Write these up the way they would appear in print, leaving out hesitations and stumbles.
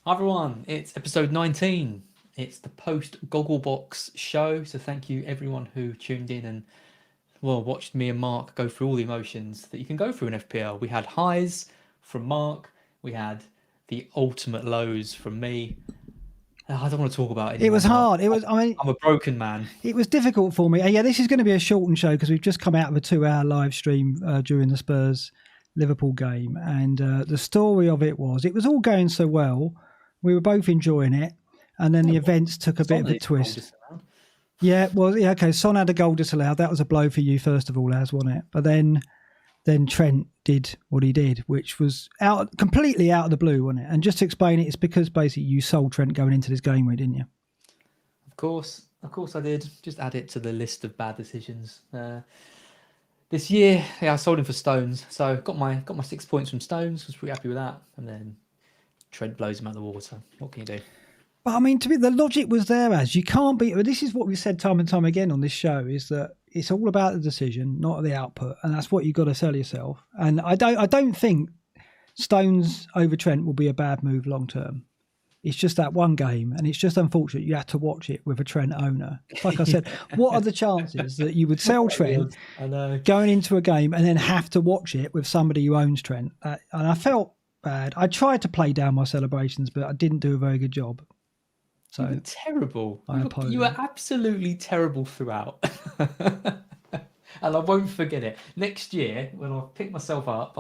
Hi everyone, it's episode 19. It's the post-Gogglebox show. So thank you everyone who tuned in and watched me and Mark go through all the emotions that you can go through in FPL. We had highs from Mark, we had the ultimate lows from me. I don't want to talk about it anymore. It was hard. I'm a broken man. It was difficult for me. Yeah, this is going to be a shortened show because we've just come out of a 2-hour live stream during the Spurs Liverpool game, and the story of it was all going so well. We were both enjoying it, and then the events took a bit of a twist. Yeah, well, yeah, okay. Son had a goal disallowed. That was a blow for you, first of all, as wasn't it? But then Trent did what he did, which was completely out of the blue, wasn't it? And just to explain it, it's because basically you sold Trent going into this game week, didn't you? Of course I did. Just add it to the list of bad decisions. This year, yeah, I sold him for Stones, so got my 6 points from Stones. Was pretty happy with that, and then Trent blows him out of the water. What can you do? But I mean, to me, the logic was there. As you can't be. This is what we've said time and time again on this show: is that it's all about the decision, not the output, and that's what you've got to sell yourself. And I don't think Stones over Trent will be a bad move long term. It's just that one game, and it's just unfortunate you had to watch it with a Trent owner. Like I said, what are the chances that you would sell Trent going into a game and then have to watch it with somebody who owns Trent? And I felt bad. I tried to play down my celebrations, but I didn't do a very good job. So you were terrible. You were absolutely terrible throughout. And I won't forget it. Next year, when I pick myself up,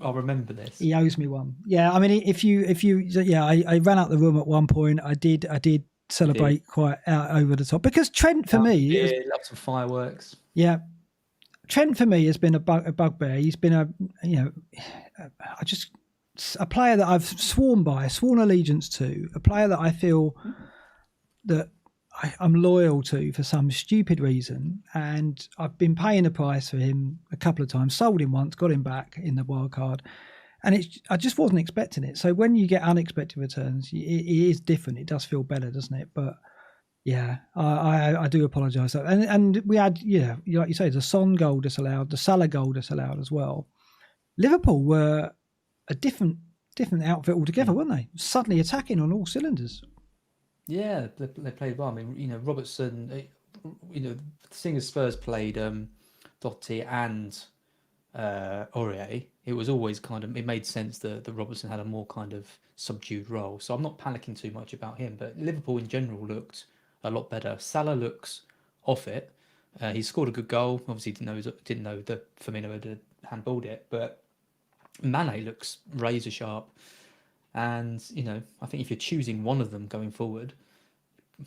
I'll remember this. He owes me one. Yeah, I mean, I ran out the room at one point. I did celebrate quite out over the top because Trent for me, lots of fireworks. Yeah, Trent for me has been a bugbear. He's been a player that I've sworn allegiance to, a player that I feel that I'm loyal to for some stupid reason, and I've been paying the price for him a couple of times. Sold him once, got him back in the wild card, and I just wasn't expecting it. So when you get unexpected returns, it is different. It does feel better, doesn't it? But yeah, I do apologise. And we had, like you say, the Son goal disallowed, the Salah goal disallowed as well. Liverpool were a different outfit altogether, weren't they? Suddenly attacking on all cylinders. Yeah, they played well. I mean, Robertson, seeing as Spurs played Dotti and Aurier, it was always it made sense that Robertson had a more kind of subdued role. So I'm not panicking too much about him, but Liverpool in general looked a lot better. Salah looks off it. He scored a good goal. Obviously didn't know that Firmino had handballed it, but Mane looks razor sharp. And, I think if you're choosing one of them going forward,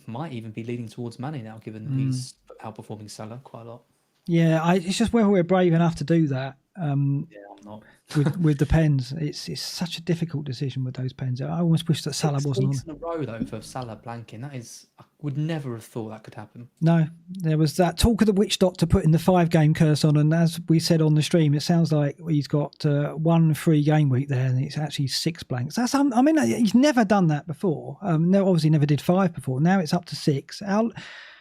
might even be leaning towards Mane now, given that he's outperforming Salah quite a lot. Yeah, it's just whether we're brave enough to do that. Yeah, I'm not. with the pens, it's such a difficult decision with those pens. I almost wish that Salah wasn't on. 6 weeks in a row though for Salah blanking. I would never have thought that could happen. No, there was that talk of the witch doctor putting the 5-game curse on, and as we said on the stream, it sounds like he's got 1 free game week there, and it's actually 6 blanks. He's never done that before. Obviously never did 5 before. Now it's up to 6.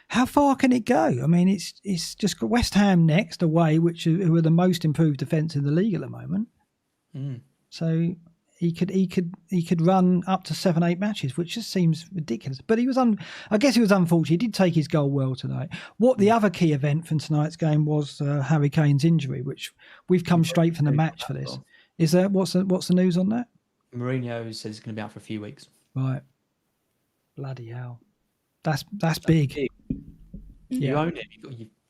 How far can it go? I mean, it's just got West Ham next away, who are the most improved defence in the league at the moment. So he could run up to 7-8 matches, which just seems ridiculous. But I guess he was unfortunate. He did take his goal well tonight. The other key event from tonight's game was Harry Kane's injury, which we've come straight from the match for this. Is there what's the news on that? Mourinho says he's going to be out for a few weeks. Right. Bloody hell. That's big. You own it.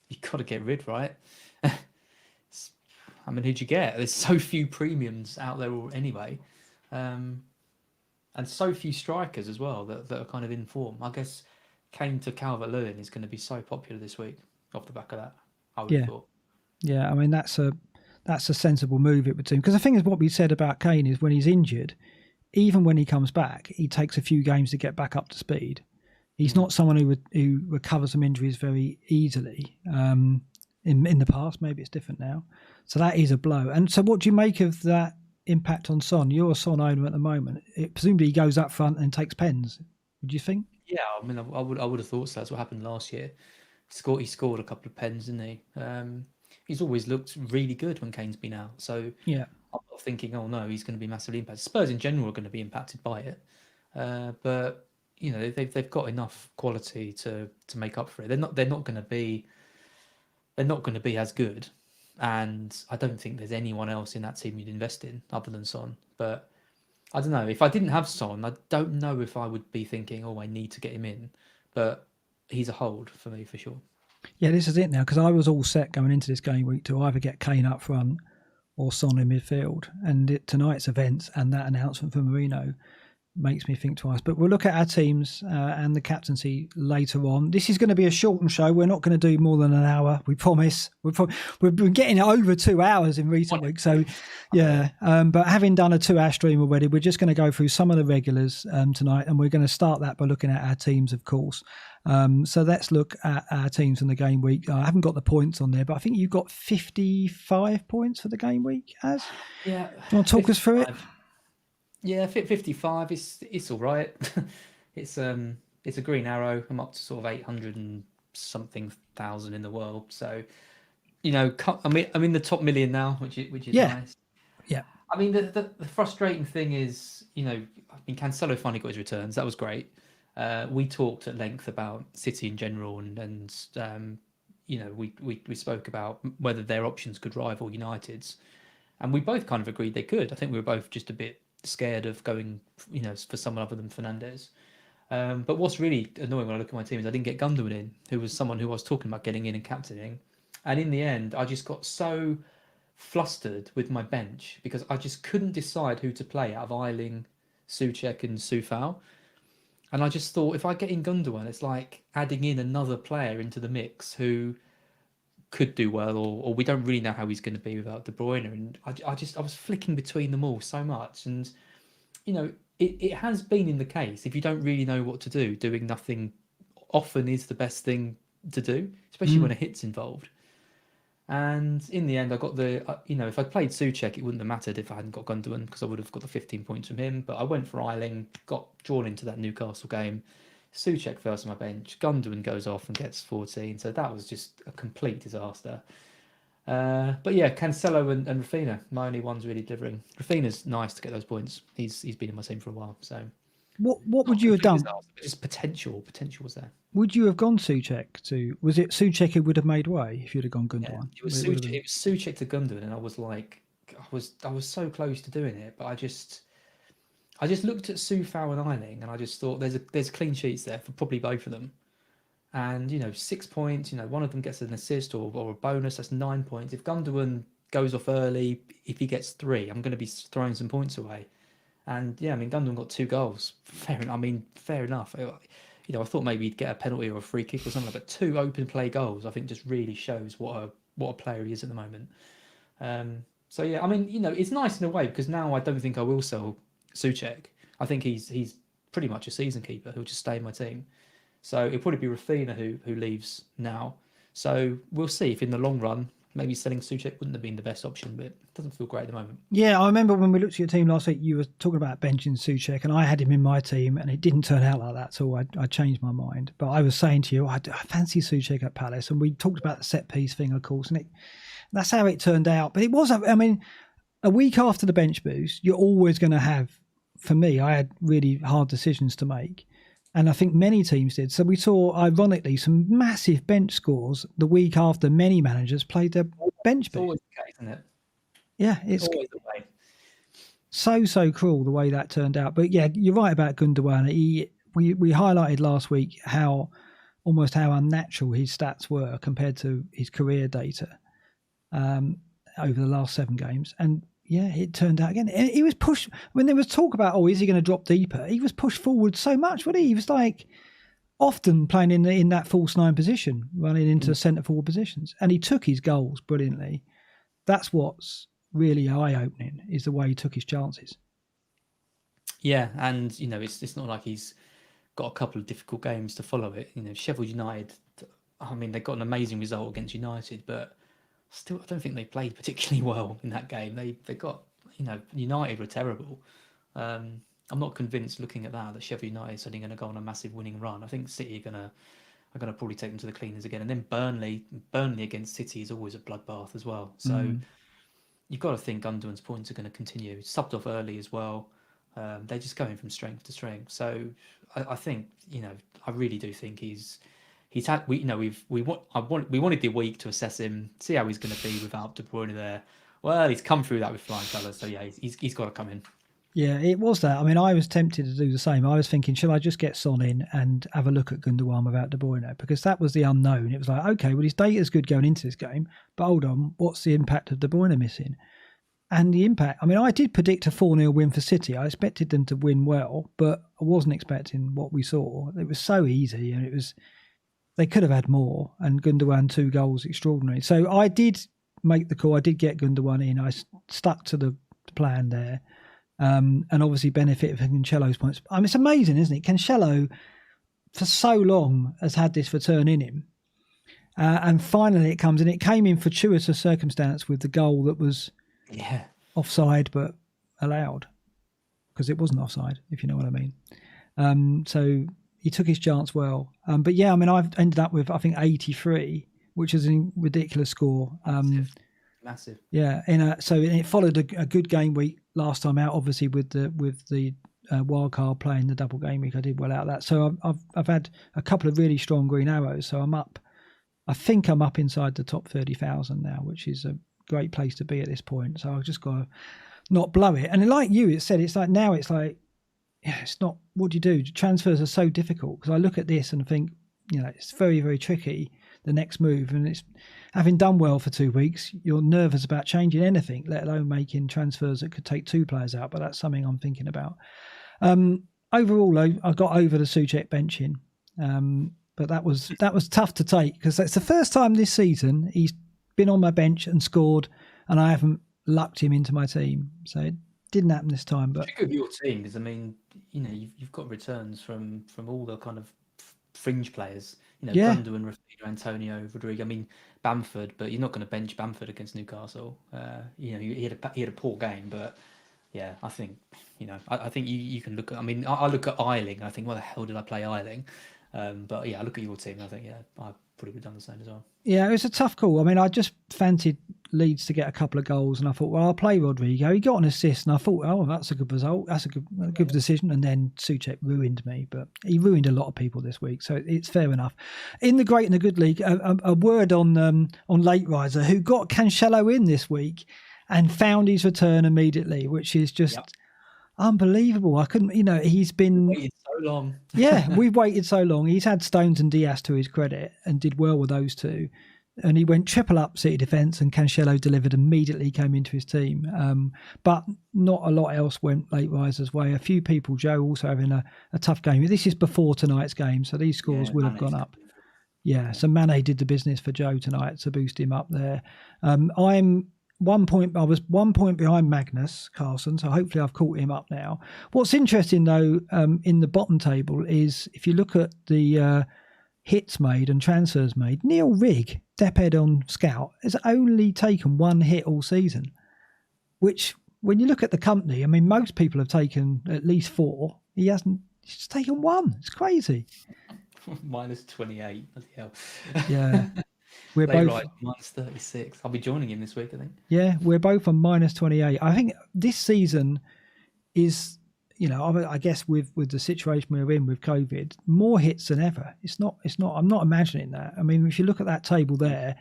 You got to get rid, right? I mean, who'd you get? There's so few premiums out there anyway, and so few strikers as well that are kind of in form. I guess Kane to Calvert-Lewin is going to be so popular this week off the back of that. I would have thought. Yeah, I mean that's a sensible move it would seem, because the thing is, what we said about Kane is when he's injured, even when he comes back, he takes a few games to get back up to speed. He's not someone who recovers from injuries very easily. In the past, maybe it's different now. So that is a blow. And so what do you make of that impact on Son? You're a Son owner at the moment. Presumably he goes up front and takes pens. Would you think? Yeah, I mean, I would have thought so. That's what happened last year. He scored a couple of pens, didn't he? He's always looked really good when Kane's been out. So yeah, I'm not thinking, oh no, he's going to be massively impacted. Spurs in general are going to be impacted by it, but they've got enough quality to make up for it. They're not going to be as good, and I don't think there's anyone else in that team you'd invest in other than Son. But I don't know. If I didn't have Son, I don't know if I would be thinking, oh, I need to get him in. But he's a hold for me for sure. Yeah, this is it now, because I was all set going into this game week to either get Kane up front or Son in midfield. And tonight's events and that announcement from Mourinho makes me think twice. But we'll look at our teams and the captaincy later on. This is going to be a shortened show. We're not going to do more than an hour, we promise. We've been getting over 2 hours in recent weeks. So, yeah. But having done a 2-hour stream already, we're just going to go through some of the regulars tonight. And we're going to start that by looking at our teams, of course. So let's look at our teams from the game week. I haven't got the points on there, but I think you've got 55 points for the game week, Az? Yeah. Do you want to talk us through it? Yeah, 55. It's all right. It's a green arrow. I'm up to sort of 800 and something thousand in the world. So, I'm in the top million now, which is nice. Yeah. I mean, the frustrating thing is, Cancelo finally got his returns. That was great. We talked at length about City in general, and we spoke about whether their options could rival United's, and we both kind of agreed they could. I think we were both just a bit scared of going, for someone other than Fernandes. But what's really annoying when I look at my team is I didn't get Gundogan in, who was someone who I was talking about getting in and captaining. And in the end, I just got so flustered with my bench because I just couldn't decide who to play out of Eiling, Souček and Soufal. And I just thought, if I get in Gundogan, it's like adding in another player into the mix who could do well, or we don't really know how he's going to be without De Bruyne. And I was flicking between them all so much. And, it has been in the case, if you don't really know what to do, doing nothing often is the best thing to do, especially when a hit's involved. And in the end, I got if I played Souček, it wouldn't have mattered if I hadn't got Gundogan because I would have got the 15 points from him. But I went for Eiling, got drawn into that Newcastle game. Souček first on my bench. Gundogan goes off and gets 14. So that was just a complete disaster. But yeah, Cancelo and Rafinha, my only ones really delivering. Rafinha's nice to get those points. He's been in my team for a while. So what would you have done? Just potential was there. Would you have gone Souček to? Was it Souček who would have made way if you'd have gone Gundogan? Yeah, it was Souček to Gundogan, and I was like, I was so close to doing it, but I just looked at Soufal and Eiling, and I just thought there's clean sheets there for probably both of them. And 6 points, one of them gets an assist or a bonus, that's 9 points. If Gundogan goes off early, if he gets 3, I'm going to be throwing some points away. And yeah, Gundogan got 2 goals. Fair enough. I thought maybe he'd get a penalty or a free kick or something, but 2 open play goals, I think, just really shows what a player he is at the moment. So yeah, it's nice in a way because now I don't think I will sell Souček. I think he's pretty much a season keeper. He'll just stay in my team. So it'll probably be Rafinha who leaves now. So we'll see if in the long run, maybe selling Souček wouldn't have been the best option, but it doesn't feel great at the moment. Yeah, I remember when we looked at your team last week, you were talking about benching Souček, and I had him in my team, and it didn't turn out like that, so I changed my mind. But I was saying to you, I fancy Souček at Palace, and we talked about the set piece thing, of course, and that's how it turned out. But it was, a week after the bench boost, you're always going to have, for me, I had really hard decisions to make. And I think many teams did. So we saw, ironically, some massive bench scores the week after many managers played their bench boost. It's always the case, isn't it? Yeah, it's always the way. So cruel the way that turned out. But yeah, you're right about Gundogan. We highlighted last week how unnatural his stats were compared to his career data over the last 7 games. And yeah, it turned out again. He was pushed when there was talk about, is he going to drop deeper? He was pushed forward so much, wasn't he? He was like often playing in that false 9 position, running into centre forward positions, and he took his goals brilliantly. That's what's really eye opening, is the way he took his chances. Yeah, and it's not like he's got a couple of difficult games to follow it. Sheffield United, they got an amazing result against United, but still, I don't think they played particularly well in that game. They got, United were terrible. I'm not convinced looking at that Sheffield United is suddenly going to go on a massive winning run. I think City are going to probably take them to the cleaners again. And then Burnley against City is always a bloodbath as well. So you've got to think Gundogan's points are going to continue. Subbed off early as well. They're just going from strength to strength. So I think, I really do think he's had, we wanted the week to assess him, see how he's going to be without De Bruyne there. Well, he's come through that with flying colours. So yeah, he's got to come in. Yeah, it was that. I mean, I was tempted to do the same. I was thinking, should I just get Son in and have a look at Gundogan without De Bruyne? Because that was the unknown. It was like, okay, well, his data's good going into this game, but hold on, what's the impact of De Bruyne missing? And the impact, I mean, I did predict a 4-0 win for City. I expected them to win well, but I wasn't expecting what we saw. It was so easy, and they could have had more, and Gundogan 2 goals, extraordinary. So I did make the call. I did get Gundogan in. I stuck to the plan there. And obviously benefited from Cancelo's points. I mean, it's amazing, isn't it? Cancelo, for so long, has had this return in him. And finally it comes in. It came in fortuitous circumstance with the goal that was offside but allowed. Because it wasn't offside, if you know what I mean. So he took his chance well. But yeah, I mean, I've ended up with, I think, 83, which is a ridiculous score. Massive. Yeah, so it followed a good game week last time out, obviously with the wild card playing the double game week. I did well out of that. So I've had a couple of really strong green arrows. So I'm up. I think I'm up inside the top 30,000 now, which is a great place to be at this point. So I've just got to not blow it. And like you, it's like, yeah, it's not. What do you do? Transfers are so difficult because I look at this and think, it's very, very tricky. The next move, and it's having done well for 2 weeks, you're nervous about changing anything, let alone making transfers that could take 2 players out. But that's something I'm thinking about. Overall, I got over the Souček benching, but that was tough to take because it's the first time this season he's been on my bench and scored, and I haven't lucked him into my team. So it didn't happen this time. But think of your team, because I mean, you've got returns from all the kind of fringe players. Gundogan, Rafinha, Antonio, Rodrigo. I mean, Bamford, but you're not going to bench Bamford against Newcastle. He had a poor game, but yeah, I think I think you can look at. I mean, I look at Eiling. I think, why the hell did I play Eiling? But yeah, I look at your team. I think I probably would have done the same as well. Yeah, it was a tough call. I mean, I just fancied Leeds to get a couple of goals, and I thought, well, I'll play Rodrigo. He got an assist, and I thought, oh, that's a good result. That's a good decision. And then Souček ruined me, but he ruined a lot of people this week, so it's fair enough. In the Great and the Good League, a word on Late Riser, who got Cancelo in this week and found his return immediately, which is just unbelievable. I couldn't, he's been waited so long. Yeah, we've waited so long. He's had Stones and Diaz to his credit and did well with those two. And he went triple up City defence, and Cancelo delivered immediately, came into his team. But not a lot else went Late Riser's way. A few people, Joe also having a tough game. This is before tonight's game, so these scores will have gone up. Yeah, so Mane did the business for Joe tonight to boost him up there. I was 1 point behind Magnus Carlsen, so hopefully I've caught him up now. What's interesting, though, in the bottom table is if you look at the hits made and transfers made, Neil Rigg, Deped on Scout, has only taken 1 hit all season, which, when you look at the company, I mean, most people have taken at least 4. He hasn't. He's taken 1. It's crazy. Minus 28. Bloody hell. Yeah. We're both right, minus 36. I'll be joining him this week, I think. Yeah, we're both on minus 28. I think this season is, I guess with the situation we're in with COVID, more hits than ever. It's not. I'm not imagining that. I mean, if you look at that table there,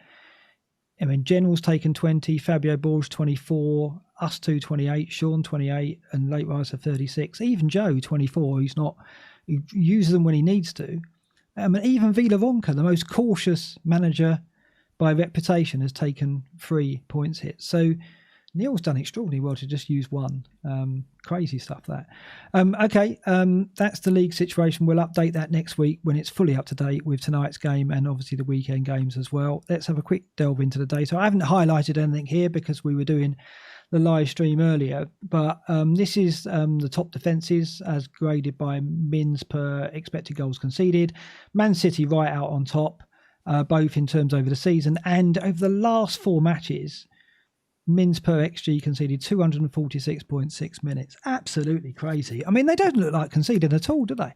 I mean, General's taken 20, Fabio Borges 24, us two 28, Sean 28, and Late Riser 36. Even Joe 24. He uses them when he needs to. I mean, even Vila Ronka, the most cautious manager by reputation, has taken 3 points hit. So Neil's done extraordinarily well to just use 1. Crazy stuff, that. Okay, that's the league situation. We'll update that next week when it's fully up to date with tonight's game and obviously the weekend games as well. Let's have a quick delve into the data. I haven't highlighted anything here because we were doing the live stream earlier, but this is the top defences as graded by mins per expected goals conceded. Man City right out on top. Both in terms over the season and over the last 4 matches, mins per XG conceded 246.6 minutes. Absolutely crazy. I mean, they don't look like conceding at all, do they?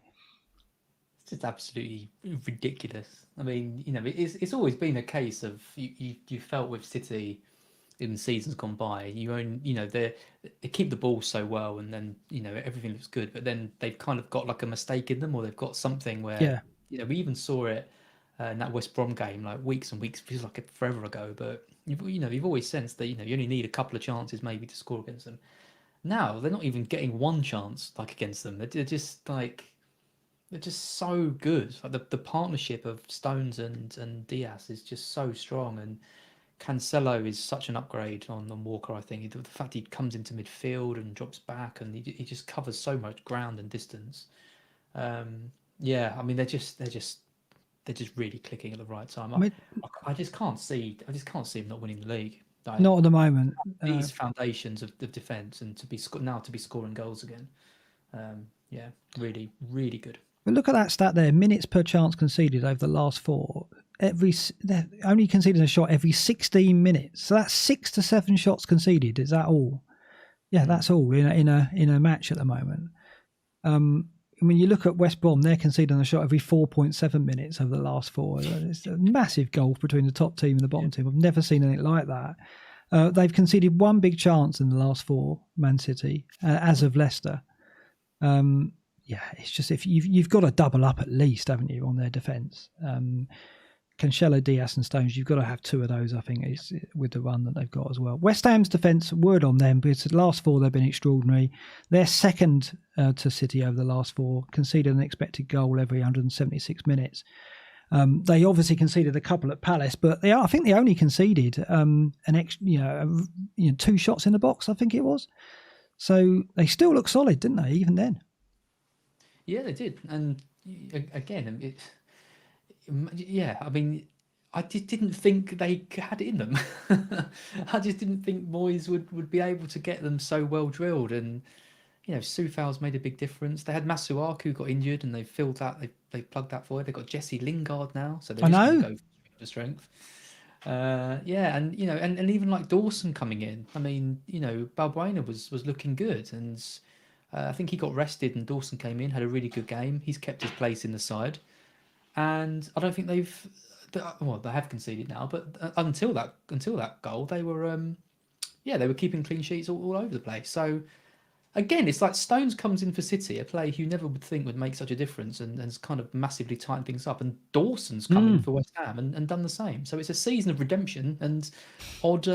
It's just absolutely ridiculous. I mean, it's always been a case of you felt with City in seasons gone by. They keep the ball so well, and then everything looks good. But then they've kind of got like a mistake in them, or they've got something where we even saw it in that West Brom game, like weeks and weeks, feels like forever ago. But you've always sensed that you only need a couple of chances maybe to score against them. Now they're not even getting one chance like against them. They're just like. They're just so good. Like the partnership of Stones and Diaz is just so strong, and Cancelo is such an upgrade on Walker. I think the fact he comes into midfield and drops back, and he just covers so much ground and distance. Yeah, I mean they're just really clicking at the right time. I just can't see him not winning the league. Like, not at the moment. These foundations of defence, and to be scoring goals again. Yeah, really, really good. But look at that stat there: minutes per chance conceded over the last 4. They're only conceded a shot every 16 minutes. So that's 6 to 7 shots conceded. Is that all? Yeah, that's all in a match at the moment. When you look at West Brom, they're conceding a shot every 4.7 minutes over the last 4. It's a massive gulf between the top team and the bottom team. I've never seen anything like that. They've conceded 1 big chance in the last 4, Man City, as of Leicester. Yeah, it's just if you've got to double up at least, haven't you, on their defence? Cancelo, Diaz and Stones, you've got to have 2 of those, I think, is with the run that they've got as well. West Ham's defence, word on them, because the last 4 they've been extraordinary. They're second to City over the last 4, conceded an expected goal every 176 minutes. They obviously conceded a couple at Palace, but I think they only conceded an extra, 2 shots in the box, I think it was. So they still look solid, didn't they, even then? Yeah, they did. And again, I mean, I just didn't think they had it in them. I just didn't think Moyes would be able to get them so well drilled. And, Soufal's made a big difference. They had Masuaku got injured and they filled that. They plugged that forward. They've got Jesse Lingard now. So they're just going to go for strength. And even like Dawson coming in. I mean, Balbuena was looking good, and I think he got rested and Dawson came in, had a really good game. He's kept his place in the side, and I don't think they have conceded now, but until that goal, they were they were keeping clean sheets all over the place. So again, it's like Stones comes in for City, a player you never would think would make such a difference, and has kind of massively tightened things up. And Dawson's come in for West Ham and done the same. So it's a season of redemption and odd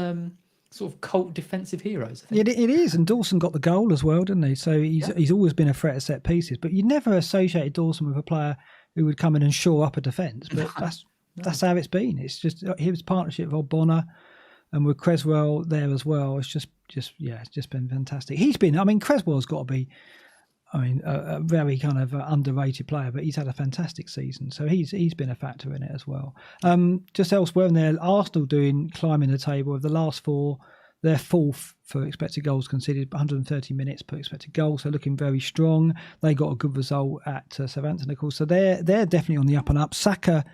sort of cult defensive heroes. I think. It is, and Dawson got the goal as well, didn't he? So he's always been a threat at set pieces, but you never associated Dawson with a player who would come in and shore up a defence. But that's how it's been. It's just his partnership with Bonner and with Creswell there as well. It's just been fantastic. Creswell's got to be, a very kind of underrated player, but he's had a fantastic season. So he's been a factor in it as well. Just elsewhere in there, Arsenal climbing the table of the last 4. They're 4th for expected goals conceded, 130 minutes per expected goal, so looking very strong. They got a good result at Southampton, of course. So they're definitely on the up and up. Saka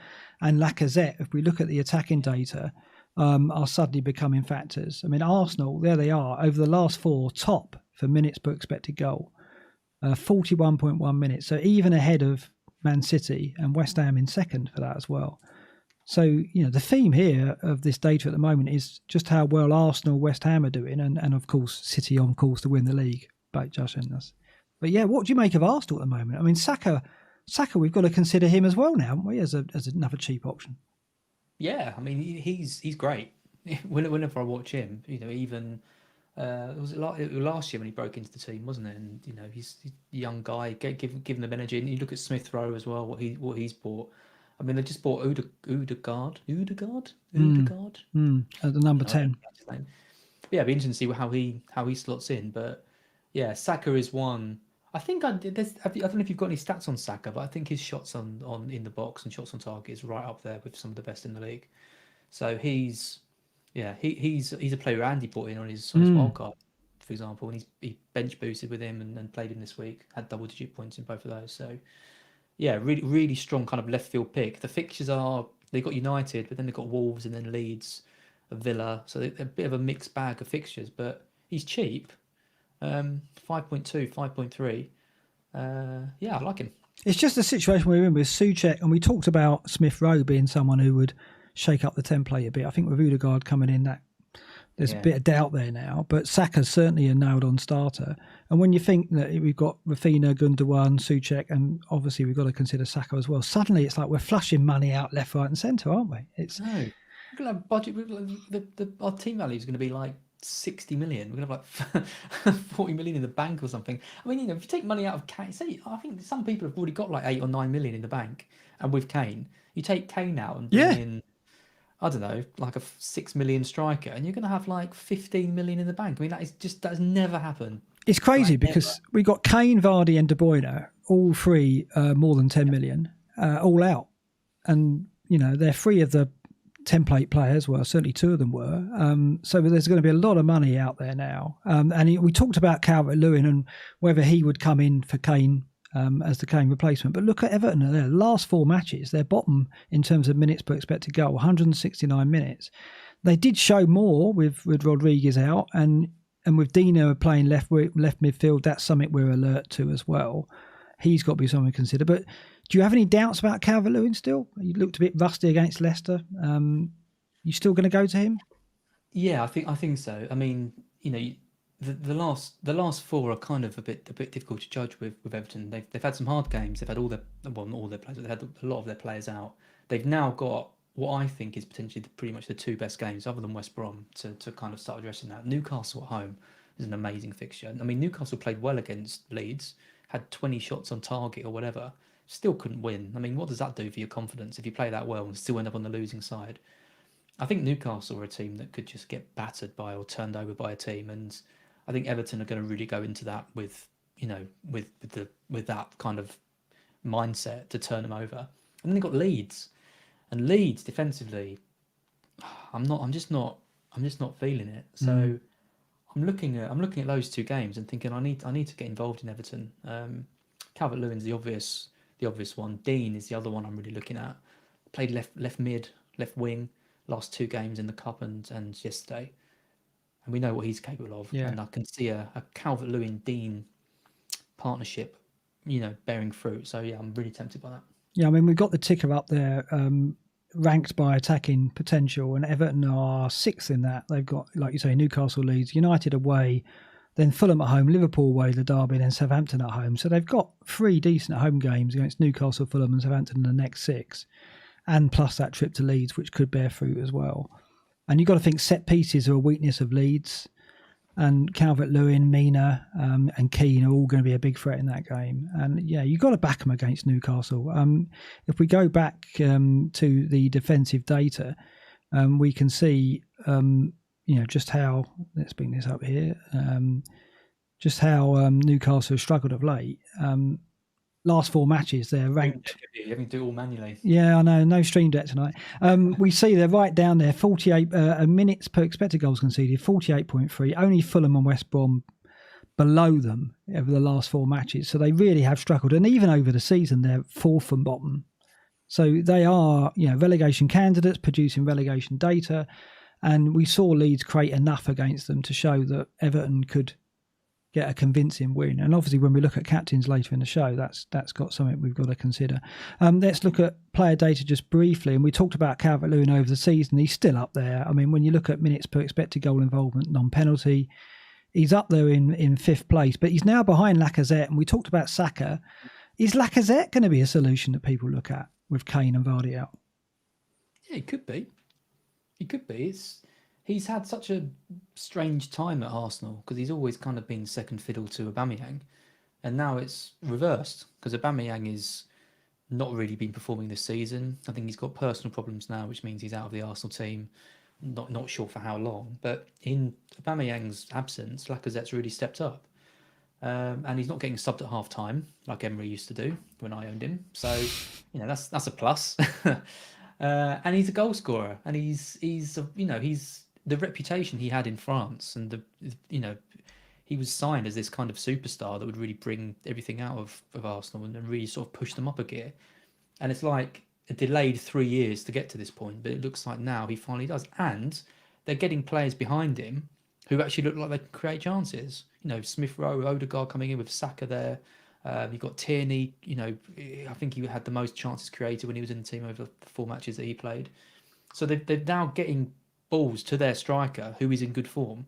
and Lacazette, if we look at the attacking data, are suddenly becoming factors. Arsenal, there they are, over the last 4, top for minutes per expected goal. 41.1 minutes, so even ahead of Man City and West Ham in second for that as well. So, the theme here of this data at the moment is just how well Arsenal, West Ham are doing, and of course City on course to win the league, both Josh and us. But yeah, what do you make of Arsenal at the moment? Saka, we've got to consider him as well now, haven't we, as another cheap option? Yeah, he's great. Whenever I watch him, even was it last year when he broke into the team, wasn't it? And he's a young guy, giving them energy. And you look at Smith Rowe as well, what he's bought. They just bought Odegaard at the number 10. Yeah, it'd be interesting to see how he slots in. But yeah, Saka is one. I think I don't know if you've got any stats on Saka, but I think his shots on in the box and shots on target is right up there with some of the best in the league. So he's a player Andy brought in on his wild card, for example, and he bench boosted with him and played him this week, had double-digit points in both of those. So yeah, really, really strong kind of left field pick. The fixtures they got United, but then they've got Wolves and then Leeds, Villa. So they're a bit of a mixed bag of fixtures, but he's cheap. 5.2, 5.3. Yeah, I like him. It's just the situation we're in with Souček, and we talked about Smith Rowe being someone who would shake up the template a bit. I think with Odegaard coming in, There's a bit of doubt there now, but Saka's certainly a nailed-on starter. And when you think that we've got Rafinha, Gundogan, Souček, and obviously we've got to consider Saka as well, suddenly it's like we're flushing money out left, right, and centre, aren't we? It's No, we're gonna have budget. Our team value is going to be like 60 million. We're going to have like 40 million in the bank or something. I mean, if you take money out of Kane, say I think some people have already got like 8 or 9 million in the bank, and with Kane, you take Kane out and bring in, I don't know, like a 6 million striker, and you're going to have like 15 million in the bank. I mean, that's never happened. It's crazy because we got Kane, Vardy, and De Bruyne, all three more than 10 million, all out, and they're three of the template players. Well, certainly two of them were. So there's going to be a lot of money out there now. And we talked about Calvert-Lewin and whether he would come in for Kane as the Kane replacement. But look at Everton. Their last 4 matches, they're bottom in terms of minutes per expected goal, 169 minutes. They did show more with Rodriguez out and with Dino playing left midfield. That's something we're alert to as well. He's got to be something to consider. But do you have any doubts about Calvert-Lewin still? You looked a bit rusty against Leicester. You still going to go to him? Yeah, I think so. I mean, the last 4 are kind of a bit difficult to judge with Everton. They've had some hard games. They've had all their players. They've had a lot of their players out. They've now got what I think is potentially pretty much the 2 best games, other than West Brom, to kind of start addressing that. Newcastle at home is an amazing fixture. I mean, Newcastle played well against Leeds, had 20 shots on target or whatever, still couldn't win. I mean, what does that do for your confidence if you play that well and still end up on the losing side? I think Newcastle are a team that could just get battered by or turned over by a team, and I think Everton are going to really go into that with that kind of mindset to turn them over. And then they've got Leeds, and Leeds defensively, I'm just not feeling it. So I'm looking at those 2 games and thinking I need to get involved in Everton. Calvert-Lewin's the obvious one. Dean is the other one I'm really looking at. Played left mid, left wing, last 2 games in the cup and yesterday, and we know what he's capable of. And I can see a Calvert-Lewin Dean partnership, bearing fruit. So I'm really tempted by that. Yeah, I mean, we've got the ticker up there, ranked by attacking potential, and Everton are 6th in that. They've got, like you say, Newcastle, Leeds, United away, then Fulham at home, Liverpool away, the derby, then Southampton at home. So they've got 3 decent home games against Newcastle, Fulham and Southampton in the next 6, and plus that trip to Leeds, which could bear fruit as well. And you've got to think set pieces are a weakness of Leeds, and Calvert-Lewin, Mina and Keane are all going to be a big threat in that game. And yeah, you've got to back them against Newcastle. If we go back to the defensive data, we can see just how, let's bring this up here, just how Newcastle have struggled of late. Last 4 matches, they're ranked. You have to do it all manually. Yeah, I know. No stream deck tonight. We see they're right down there. 48 minutes per expected goals conceded, 48.3. Only Fulham and West Brom below them over the last 4 matches. So they really have struggled. And even over the season, they're 4th from bottom. So they are, relegation candidates producing relegation data. And we saw Leeds create enough against them to show that Everton could get a convincing win. And obviously when we look at captains later in the show, that's got something we've got to consider. Let's look at player data just briefly. And we talked about Calvert-Lewin over the season. He's still up there. I mean, when you look at minutes per expected goal involvement, non-penalty, he's up there in 5th place, but he's now behind Lacazette. And we talked about Saka. Is Lacazette going to be a solution that people look at with Kane and Vardy out? Yeah, it could be. It could be. He's had such a strange time at Arsenal because he's always kind of been second fiddle to Aubameyang, and now it's reversed because Aubameyang is not really been performing this season. I think he's got personal problems now, which means he's out of the Arsenal team. Not sure for how long, but in Aubameyang's absence, Lacazette's really stepped up, and he's not getting subbed at half time like Emery used to do when I owned him. So that's a plus. And he's a goal scorer, and he's the reputation he had in France, and he was signed as this kind of superstar that would really bring everything out of Arsenal and really sort of push them up a gear. And it's like a delayed 3 years to get to this point, but it looks like now he finally does. And they're getting players behind him who actually look like they can create chances. Smith Rowe, Odegaard coming in with Saka there. You've got Tierney. I think he had the most chances created when he was in the team over the 4 matches that he played. So they're now getting balls to their striker who is in good form.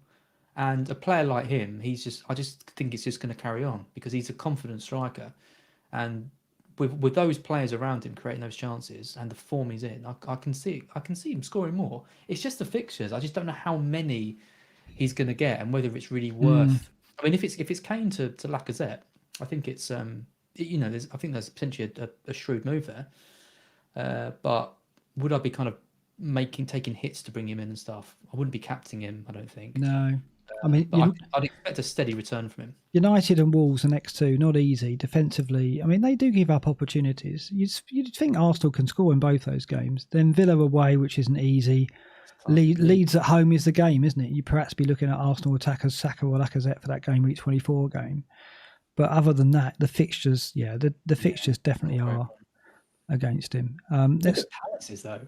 And a player like him, I just think it's just going to carry on because he's a confident striker. And with those players around him creating those chances and the form he's in, I can see him scoring more. It's just the fixtures. I just don't know how many he's going to get and whether it's really worth. I mean, if it's Kane to Lacazette, I think it's I think there's potentially a shrewd move there. But would I be kind of taking hits to bring him in and stuff? I wouldn't be captaining him, I don't think. No. I mean, but I'd expect a steady return from him. United and Wolves, the next two, not easy defensively. I mean, they do give up opportunities. You'd think Arsenal can score in both those games. Then Villa away, which isn't easy. Leeds at home is the game, isn't it? You perhaps be looking at Arsenal attackers Saka or Lacazette for that game week 24 game. But other than that, the fixtures, the fixtures definitely are against him. Let's Palaces though.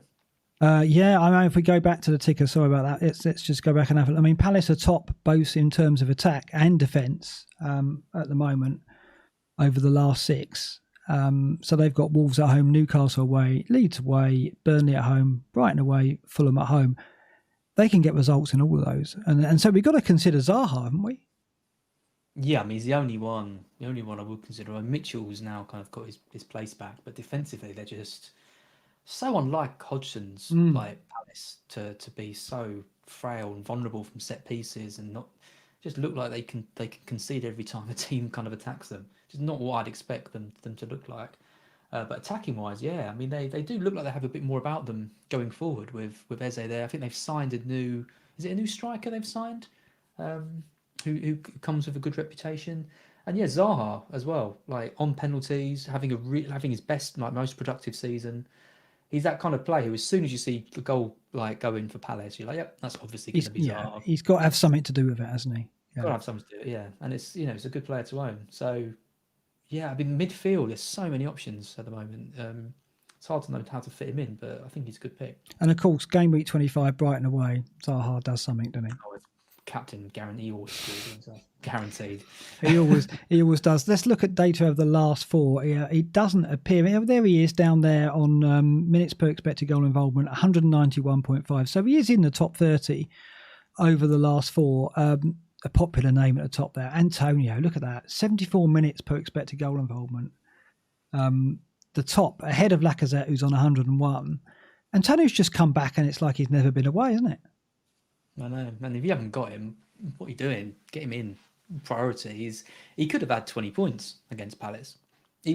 I mean, if we go back to the ticker, sorry about that. Let's just go back and have a. I mean, Palace are top both in terms of attack and defence at the moment over the last 6. So they've got Wolves at home, Newcastle away, Leeds away, Burnley at home, Brighton away, Fulham at home. They can get results in all of those, and so we've got to consider Zaha, haven't we? Yeah, I mean, he's the only one I would consider. Mitchell's now kind of got his place back, but defensively they're just so unlike Hodgson's like Palace to be so frail and vulnerable from set pieces and not just look like they can concede every time a team kind of attacks them. Just not what I'd expect them to look like. But attacking wise, I mean they do look like they have a bit more about them going forward with Eze there. I think they've signed a new striker they've signed who comes with a good reputation. And Zaha as well, like on penalties, having his best, like most productive season. He's that kind of player who, as soon as you see the goal like going for Palace, you're like, yep, that's obviously going to be Zaha. He's got to have something to do with it, hasn't he? Got to have something to do, yeah. And it's it's a good player to own. So I mean midfield, there's so many options at the moment. It's hard to know how to fit him in, but I think he's a good pick. And of course, game week 25, Brighton away, Zaha does something, doesn't he? Oh, captain guarantee, he always scores, guaranteed. He always does. Let's look at data of the last 4. He doesn't appear. There he is down there on minutes per expected goal involvement, 191.5. So he is in the top 30 over the last 4. A popular name at the top there, Antonio. Look at that, 74 minutes per expected goal involvement. The top ahead of Lacazette, who's on 101. Antonio's just come back, and it's like he's never been away, isn't it? I know, and if you haven't got him, what are you doing? Get him in. Priority. He could have had 20 points against Palace. He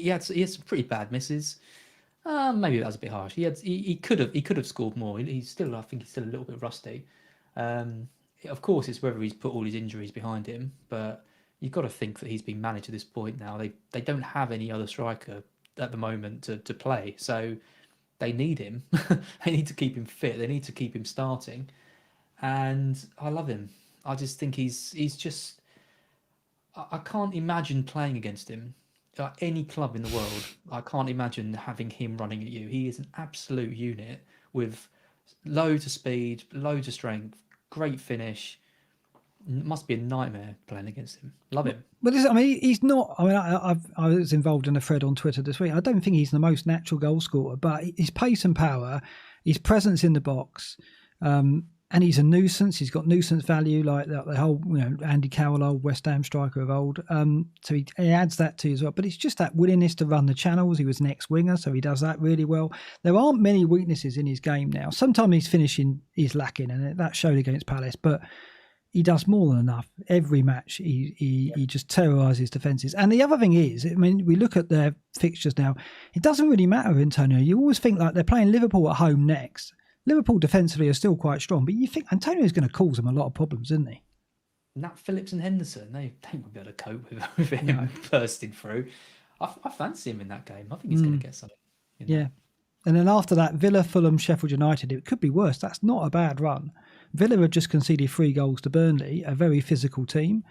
had some pretty bad misses. Maybe that was a bit harsh. He could have scored more. I think he's still a little bit rusty. Of course, it's whether he's put all his injuries behind him, but you've got to think that he's been managed to this point now. They don't have any other striker at the moment to play, so they need him. They need to keep him fit. They need to keep him starting. And I love him. I just think he's just. I can't imagine playing against him at any club in the world. I can't imagine having him running at you. He is an absolute unit with loads of speed, loads of strength, great finish. Must be a nightmare playing against him. Love him. But he's not. I mean, I was involved in a thread on Twitter this week. I don't think he's the most natural goal scorer, but his pace and power, his presence in the box, and he's a nuisance. He's got nuisance value, like the whole, Andy Carroll, old West Ham striker of old. So he adds that to as well. But it's just that willingness to run the channels. He was an ex-winger, so he does that really well. There aren't many weaknesses in his game now. Sometimes his finishing is lacking, and that showed against Palace. But he does more than enough. Every match, he just terrorises defences. And the other thing is, I mean, we look at their fixtures now. It doesn't really matter, Antonio. You always think like they're playing Liverpool at home next. Liverpool defensively are still quite strong, but you think Antonio's going to cause them a lot of problems, isn't he? Nat Phillips and Henderson, they won't be able to cope with him bursting through. I fancy him in that game. I think he's going to get something. Yeah. And then after that, Villa, Fulham, Sheffield United. It could be worse. That's not a bad run. Villa have just conceded 3 goals to Burnley, a very physical team.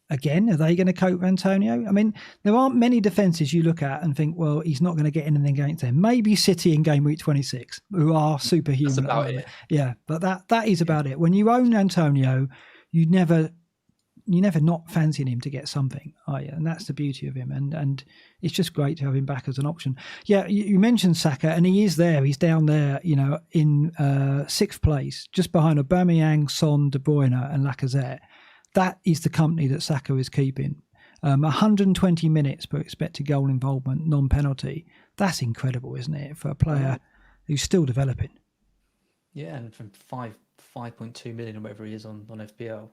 Again, are they going to cope with Antonio? I mean, there aren't many defences you look at and think, well, he's not going to get anything against them. Maybe City in game week 26, who are superhuman. That's about it. Yeah, but that is about it. When you own Antonio, you never never not fancying him to get something, are you? And that's the beauty of him. And it's just great to have him back as an option. Yeah, you mentioned Saka, and he is there. He's down there, in 6th place, just behind Aubameyang, Son, De Bruyne, and Lacazette. That is the company that Saka is keeping. 120 minutes per expected goal involvement, non-penalty. That's incredible, isn't it, for a player who's still developing? Yeah, and from 5.2 million or whatever he is on FPL.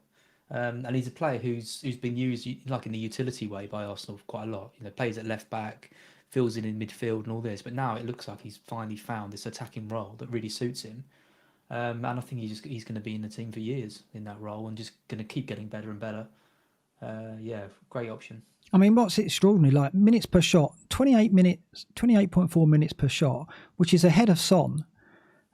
And he's a player who's been used like in the utility way by Arsenal quite a lot. Plays at left back, fills in midfield and all this. But now it looks like he's finally found this attacking role that really suits him. And I think he's going to be in the team for years in that role and just going to keep getting better and better. Great option. I mean, what's extraordinary, like minutes per shot, 28.4 minutes per shot, which is ahead of Son,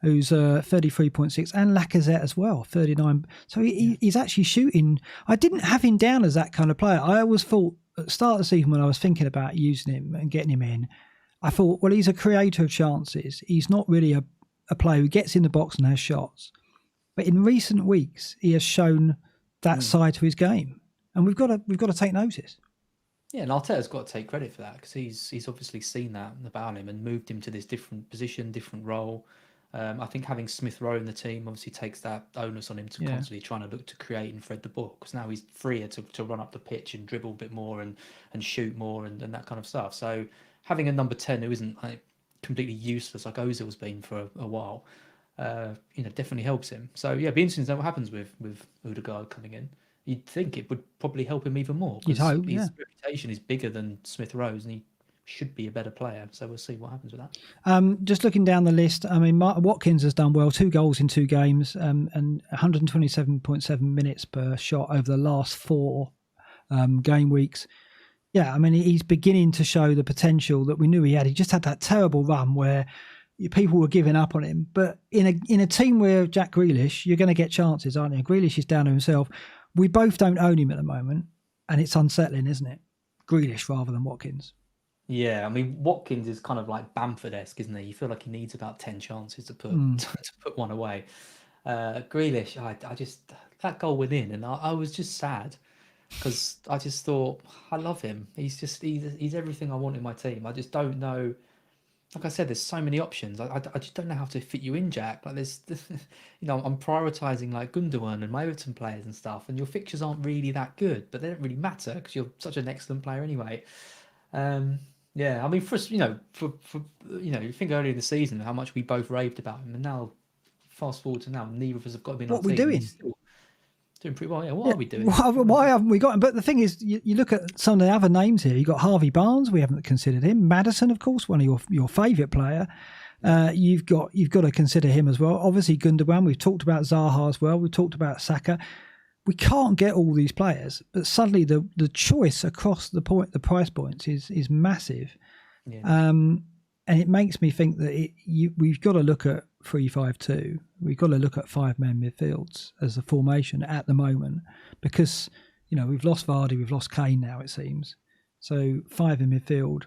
who's 33.6, and Lacazette as well, 39. So he's actually shooting. I didn't have him down as that kind of player. I always thought at the start of the season when I was thinking about using him and getting him in, I thought, well, he's a creator of chances. He's not really a player who gets in the box and has shots. But in recent weeks, he has shown that side to his game. And we've got to take notice. Yeah, and Arteta's got to take credit for that because he's obviously seen that about him and moved him to this different position, different role. I think having Smith Rowe in the team obviously takes that onus on him to constantly trying to look to create and thread the ball because now he's freer to run up the pitch and dribble a bit more and shoot more and that kind of stuff. So having a number 10 who isn't completely useless like Ozil's been for a while, definitely helps him. So yeah, it'd be interesting to know what happens with Odegaard coming in. You'd think it would probably help him even more because his reputation is bigger than Smith Rowe's and he should be a better player. So we'll see what happens with that. Just looking down the list, I mean, Watkins has done well, 2 goals in 2 games and 127.7 minutes per shot over the last 4 game weeks. Yeah, I mean, he's beginning to show the potential that we knew he had. He just had that terrible run where people were giving up on him. But in a team where Jack Grealish, you're going to get chances, aren't you? Grealish is down to himself. We both don't own him at the moment, and it's unsettling, isn't it? Grealish rather than Watkins. Yeah, I mean, Watkins is kind of like Bamford-esque, isn't he? You feel like he needs about 10 chances to put to put one away. Grealish, I just that goal went in, and I was just sad because I just thought I love him. He's everything I want in my team. I just don't know. Like I said, there's so many options. I just don't know how to fit you in, Jack. Like there's, I'm prioritizing like Gundogan and my Everton players and stuff, and your fixtures aren't really that good, but they don't really matter because you're such an excellent player anyway. Yeah, I mean, for you think earlier in the season how much we both raved about him, and now fast forward to now, neither of us have got him in our team. What are we doing? Doing pretty well, yeah. What are we doing? Why haven't we got him? But the thing is, you look at some of the other names here. You've got Harvey Barnes. We haven't considered him. Maddison, of course, one of your favourite player. You've got to consider him as well. Obviously, Gundogan. We've talked about Zaha as well. We've talked about Saka. We can't get all these players, but suddenly the choice across the price points is massive. Yeah. And it makes me think that we've got to look at 3-5-2. We've got to look at 5-man midfields as a formation at the moment because, we've lost Vardy, we've lost Kane now, it seems. So 5 in midfield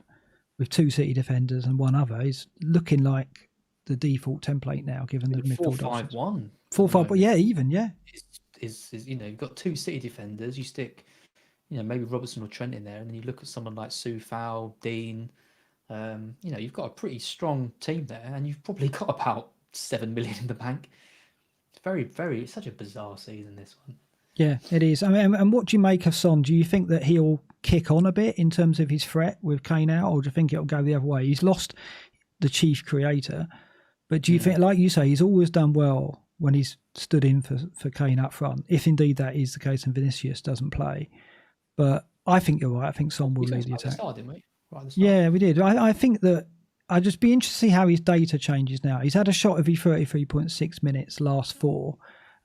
with 2 City defenders and 1 other is looking like the default template now, given the midfield 4-5-1. 4-5, but yeah. Is you've got 2 City defenders, you stick, maybe Robertson or Trent in there, and then you look at someone like Soufal, Dean. You've got a pretty strong team there, and you've probably got about 7 million in the bank. It's very, very. It's such a bizarre season, this one. Yeah, it is. I mean, and what do you make of Son? Do you think that he'll kick on a bit in terms of his threat with Kane out, or do you think it'll go the other way? He's lost the chief creator, but do you think, like you say, he's always done well when he's stood in for Kane up front, if indeed that is the case and Vinicius doesn't play. But I think you're right. I think Son will lead the attack. Yeah, we did. I think that I'd just be interested to see how his data changes now. He's had a shot every 33.6 minutes last 4.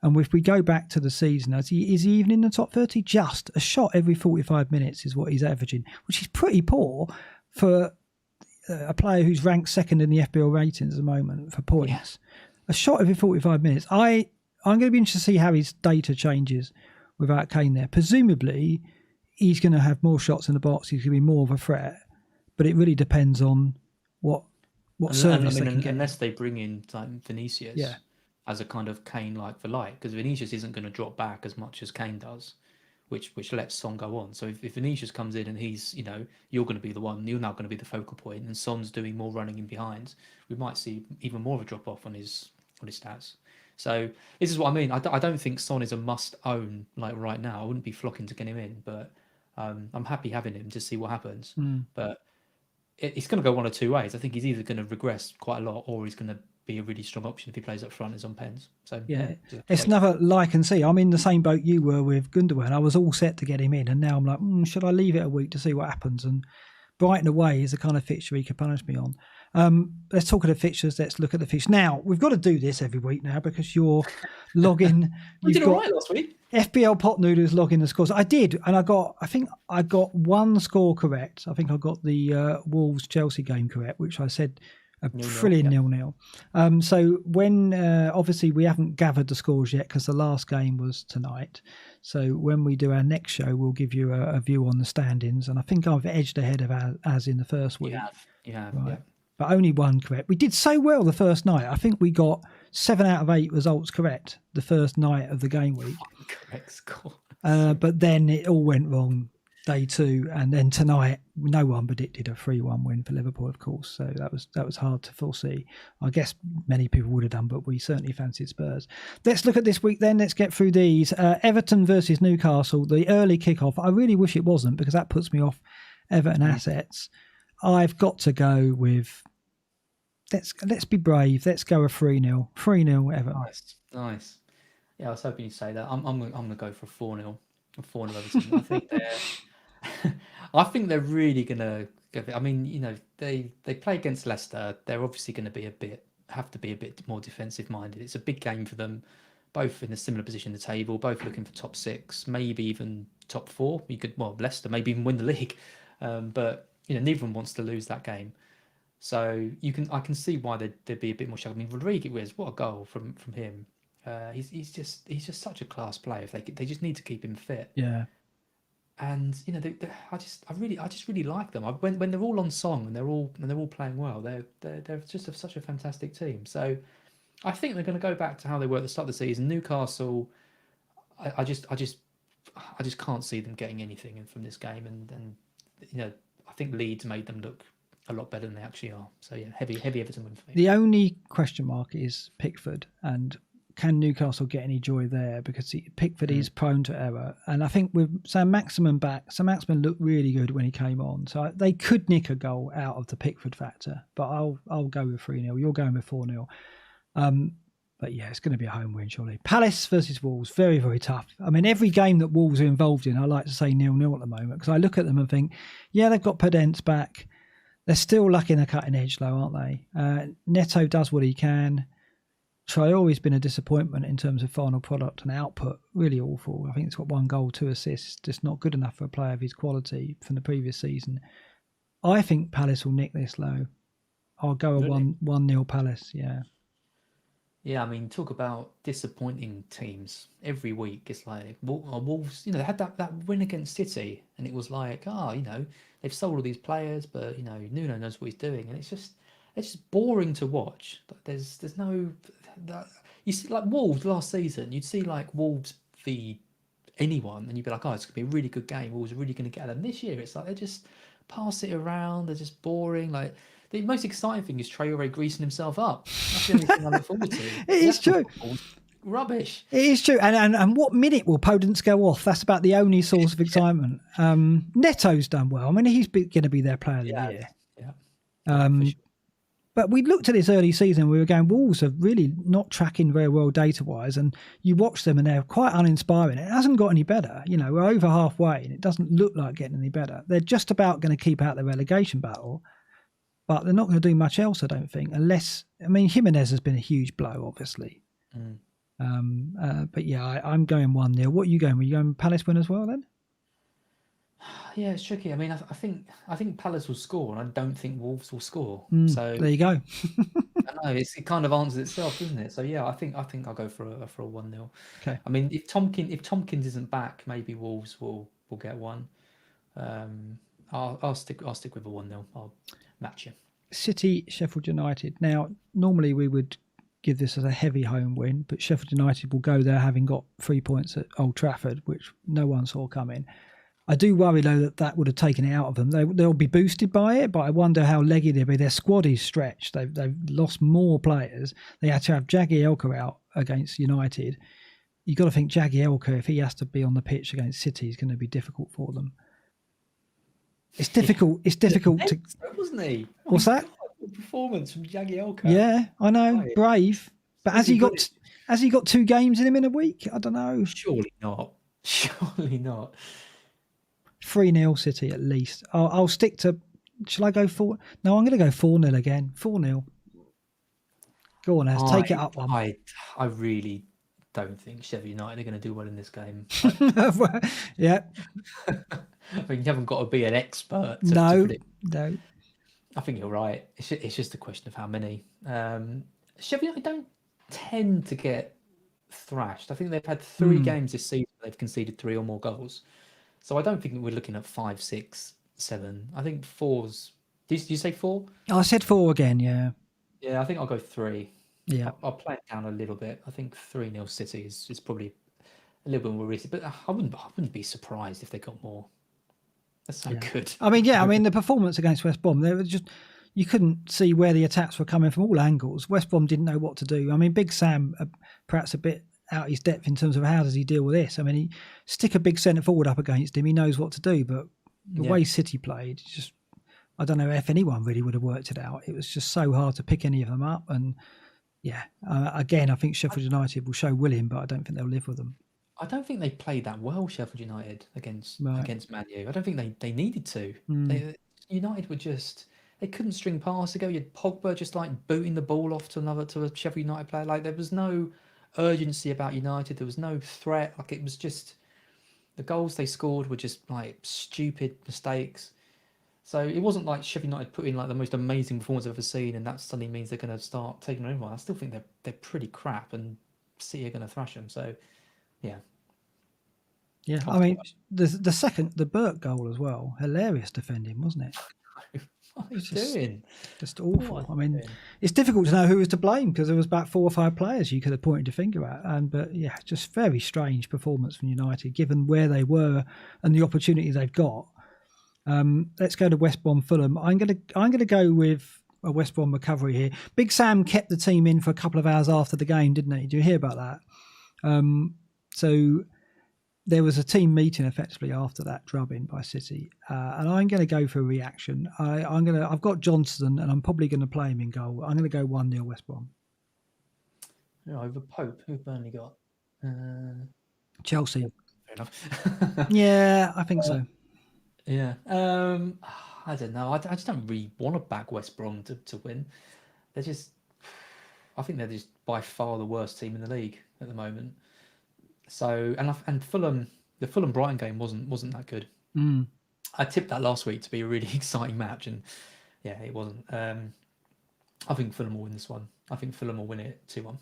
And if we go back to the season, is he even in the top 30? Just a shot every 45 minutes is what he's averaging, which is pretty poor for a player who's ranked second in the FPL ratings at the moment for points. Yeah. A shot every 45 minutes. I'm going to be interested to see how his data changes without Kane there. Presumably, he's going to have more shots in the box. He's going to be more of a threat. But it really depends on what service they can get. Unless they bring in like Vinicius as a kind of Kane like for like, because Vinicius isn't going to drop back as much as Kane does. which lets Son go on. So if Vinicius comes in and he's, you're going to be the one, you're now going to be the focal point, and Son's doing more running in behind, we might see even more of a drop off on his stats. So this is what I mean. I don't think Son is a must own like right now. I wouldn't be flocking to get him in, but I'm happy having him to see what happens. But it's going to go one of two ways. I think he's either going to regress quite a lot, or he's going to be a really strong option if he plays up front as on pens. So yeah, it's another like and see. I'm in the same boat you were with Gundogan. I was all set to get him in, and now I'm like, should I leave it a week to see what happens? And Brighton away is the kind of fixture he could punish me on. Let's talk of the fixtures. Let's look at the fixtures. Now, we've got to do this every week now because you're logging. We did all right last week. FPL Pot Noodles logging the scores. I did, and I think I got one score correct. I think I got the Wolves-Chelsea game correct, which I said a brilliant 0-0. So when, obviously we haven't gathered the scores yet because the last game was tonight. So when we do our next show, we'll give you a view on the standings. And I think I've edged ahead of as in the first week. You have, right? Yeah. But only one correct. We did so well the first night. I think we got 7 out of 8 results correct the first night of the game week. Correct score. But then it all went wrong day 2, and then tonight no one predicted a 3-1 win for Liverpool, of course. So that was hard to foresee. I guess many people would have done, but we certainly fancied Spurs. Let's look at this week then. Let's get through these. Everton versus Newcastle, the early kickoff. I really wish it wasn't because that puts me off Everton assets. I've got to go with let's be brave. Let's go a 3-0. 3-0 Everton. Nice. Yeah, I was hoping you'd say that. I'm gonna go for 4-0. 4-0 Everton. I think they're really gonna go. I mean, they play against Leicester. They're obviously going to have to be a bit more defensive minded. It's a big game for them, both in a similar position in the table, both looking for top 6, maybe even top 4. Leicester maybe even win the league, but neither of them wants to lose that game. So I can see why they'd be a bit more shocked. I mean, Rodriguez, what a goal from him. He's just such a class player. If they just need to keep him fit. Yeah. And I just really like them. When they're all on song and they're all playing well, they're just such a fantastic team. So I think they're going to go back to how they were at the start of the season. Newcastle, I just can't see them getting anything from this game. And I think Leeds made them look a lot better than they actually are. So yeah, heavy Everton win for me. The only question mark is Pickford, and can Newcastle get any joy there? Because Pickford is prone to error. And I think with Sam Maximin back, Sam Maximin looked really good when he came on. So they could nick a goal out of the Pickford factor. But I'll go with 3-0. You're going with 4-0. But yeah, it's going to be a home win, surely. Palace versus Wolves, very, very tough. I mean, every game that Wolves are involved in, I like to say 0-0 at the moment. Because I look at them and think, yeah, they've got Podence back. They're still lacking a cutting edge, though, aren't they? Neto does what he can. Traore's been a disappointment in terms of final product and output. Really awful. I think it's got 1 goal, 2 assists. Just not good enough for a player of his quality from the previous season. I think Palace will nick this low. I'll go a 1-0 Palace, yeah. Yeah, I mean, talk about disappointing teams. Every week it's like Wolves, they had that win against City, and it was like, they've sold all these players, but Nuno knows what he's doing, and it's just boring to watch. There's no that you see, like Wolves last season, you'd see like Wolves feed anyone, and you'd be like, oh, it's gonna be a really good game. Wolves are really gonna get them. This year, it's like they just pass it around. They're just boring. Like the most exciting thing is Traore greasing himself up. That's the only thing I look forward to. It is true. Rubbish. It is true. And what minute will Podence go off? That's about the only source of excitement. Neto's done well. I mean, he's going to be their player of the year. Yeah. But we looked at this early season. We were going, Wolves are really not tracking very well data-wise. And you watch them and they're quite uninspiring. It hasn't got any better. We're over halfway and it doesn't look like getting any better. They're just about going to keep out the relegation battle. But they're not going to do much else, I don't think. Jimenez has been a huge blow, obviously. But yeah, I'm going 1-0. What are you going? Were you going Palace win as well then? Yeah, it's tricky. I mean, I think Palace will score, and I don't think Wolves will score. So there you go. I know it kind of answers itself, doesn't it? So yeah, I think I'll go for a 1-0. Okay. I mean, if Tompkins isn't back, maybe Wolves will get one. I'll stick with a 1-0. I'll match you. City, Sheffield United. Now, normally we would give this as a heavy home win, but Sheffield United will go there having got 3 points at Old Trafford, which no one saw coming. I do worry, though, that would have taken it out of them. They'll be boosted by it, but I wonder how leggy they'll be. Their squad is stretched. They've lost more players. They had to have Jagielka out against United. You've got to think Jagielka, if he has to be on the pitch against City, is going to be difficult for them. It's difficult. It's difficult to... Wasn't he? What's that? God, performance from Jagielka. Yeah, I know. Brave. But has he got 2 games in him in a week? I don't know. Surely not. Surely not. 3-0 City at least. I'll stick to... Shall I go 4? No, I'm going to go 4-0 again. 4-0. Go on, Az. Take it up one. I really don't think Sheffield United are going to do well in this game. Yeah. I mean, you haven't got to be an expert to predict. No. I think you're right. It's just a question of how many. Sheffield United don't tend to get thrashed. I think they've had 3 games this season where they've conceded 3 or more goals. So I don't think we're looking at 5, 6, 7. I think 4's... Did you say 4? I said 4 again, yeah. Yeah, I think I'll go 3. Yeah. I'll play it down a little bit. I think 3-0 City is probably a little bit more risky, but I wouldn't be surprised if they got more. That's so good. I mean, the performance against West Brom, they were just... You couldn't see where the attacks were coming from all angles. West Brom didn't know what to do. I mean, Big Sam, perhaps a bit out his depth in terms of how does he deal with this. I mean, he stick a big centre forward up against him, he knows what to do, but the way City played, just I don't know if anyone really would have worked it out. It was just so hard to pick any of them up. And again, I think Sheffield United will show willing, but I don't think they'll live with them. I don't think they played that well, Sheffield United, against Man U. I don't think they needed to. United were just... They couldn't string past to go. You had Pogba just like booting the ball off to a Sheffield United player. Like, there was no urgency about United. There was no threat. Like, it was just... The goals they scored were just like stupid mistakes. So it wasn't like Sheffield United put in like the most amazing performance I've ever seen, and that suddenly means they're going to start taking over. I still think they're pretty crap, and City are going to thrash them. So, yeah. Yeah, I mean, the Burke goal as well. Hilarious defending, wasn't it? What are you doing? Just awful. I mean, it's difficult to know who was to blame because there was about 4 or 5 players you could have pointed your finger at. But yeah, just very strange performance from United, given where they were and the opportunity they've got. Let's go to West Brom Fulham. I'm gonna go with a West Brom recovery here. Big Sam kept the team in for a couple of hours after the game, didn't he? Did you hear about that? So there was a team meeting effectively after that drubbing by City, and I'm going to go for a reaction. I've got Johnson, and I'm probably going to play him in goal. I'm going to go 1-0 West Brom. Yeah, over Pope. Who've Burnley got? Chelsea. Fair enough. Yeah, I think so. Yeah. I don't know. I just don't really want to back West Brom to win. I think they're just by far the worst team in the league at the moment. So and Fulham, the Fulham Brighton game wasn't that good. I tipped that last week to be a really exciting match, and yeah, it wasn't. I think Fulham will win this one. I think Fulham will win it 2-1.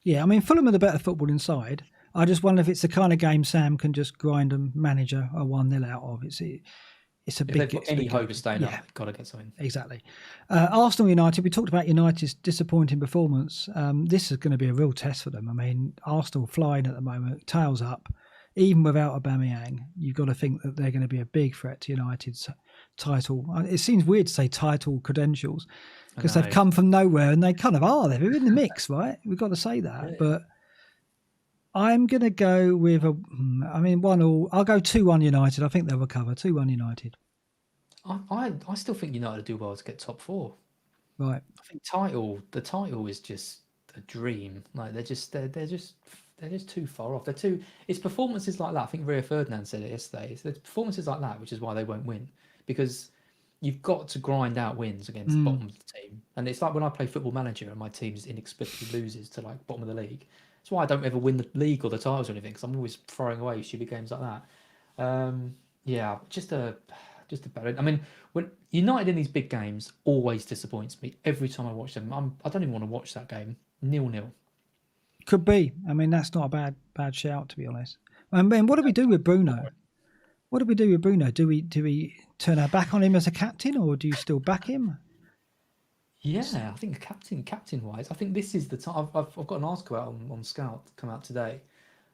Yeah, I mean, Fulham are the better football inside. I just wonder if it's the kind of game Sam can just grind and manage a 1-0 out of. It's a big. If they've got any hope of staying up, got to get something. Exactly. Arsenal United, we talked about United's disappointing performance. This is going to be a real test for them. I mean, Arsenal flying at the moment, tails up. Even without Aubameyang, you've got to think that they're going to be a big threat to United's title. It seems weird to say title credentials because they've come from nowhere, and they kind of are. They're in the mix, right? We've got to say that. Yeah. But I'm going to go with 1-1. I'll go 2-1 United. I think they'll recover. 2-1 United. I still think United will do well to get top 4. Right. I think the title is just a dream. Like they're just too far off. It's performances like that. I think Rio Ferdinand said it yesterday. It's performances like that which is why they won't win, because you've got to grind out wins against the bottom of the team. And it's like when I play Football Manager and my team just inexplicably loses to like bottom of the league. That's why I don't ever win the league or the titles or anything, because I'm always throwing away stupid games like that. Just a bad. I mean, when United in these big games always disappoints me every time I watch them. I don't even want to watch that game. 0-0. Could be. I mean, that's not a bad shout, to be honest. And what do we do with Bruno? What do we do with Bruno? Do we turn our back on him as a captain, or do you still back him? Yeah, I think captain wise, I think this is the time. I've got an article out on Scout come out today,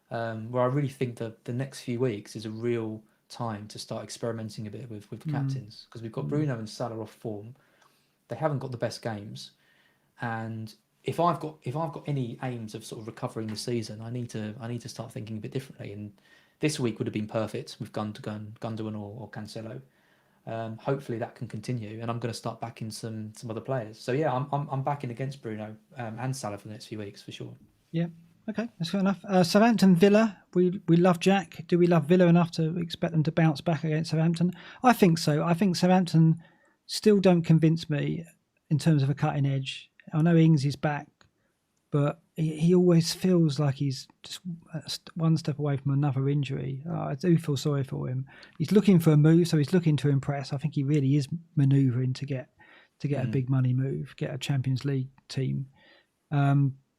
where I really think that the next few weeks is a real time to start experimenting a bit with the captains, because we've got Bruno and Salah off form. They haven't got the best games, and if I've got any aims of sort of recovering the season, I need to start thinking a bit differently. And this week would have been perfect with Gundogan or Cancelo. Hopefully that can continue, and I'm going to start backing some other players. So yeah, I'm backing against Bruno and Salah for the next few weeks for sure. Yeah. Okay, that's fair enough. Southampton Villa. We love Jack. Do we love Villa enough to expect them to bounce back against Southampton? I think so. I think Southampton still don't convince me in terms of a cutting edge. I know Ings is back, but he always feels like he's just one step away from another injury. I do feel sorry for him. He's looking for a move, so he's looking to impress. I think he really is manoeuvring to get a big money move, get a Champions League team.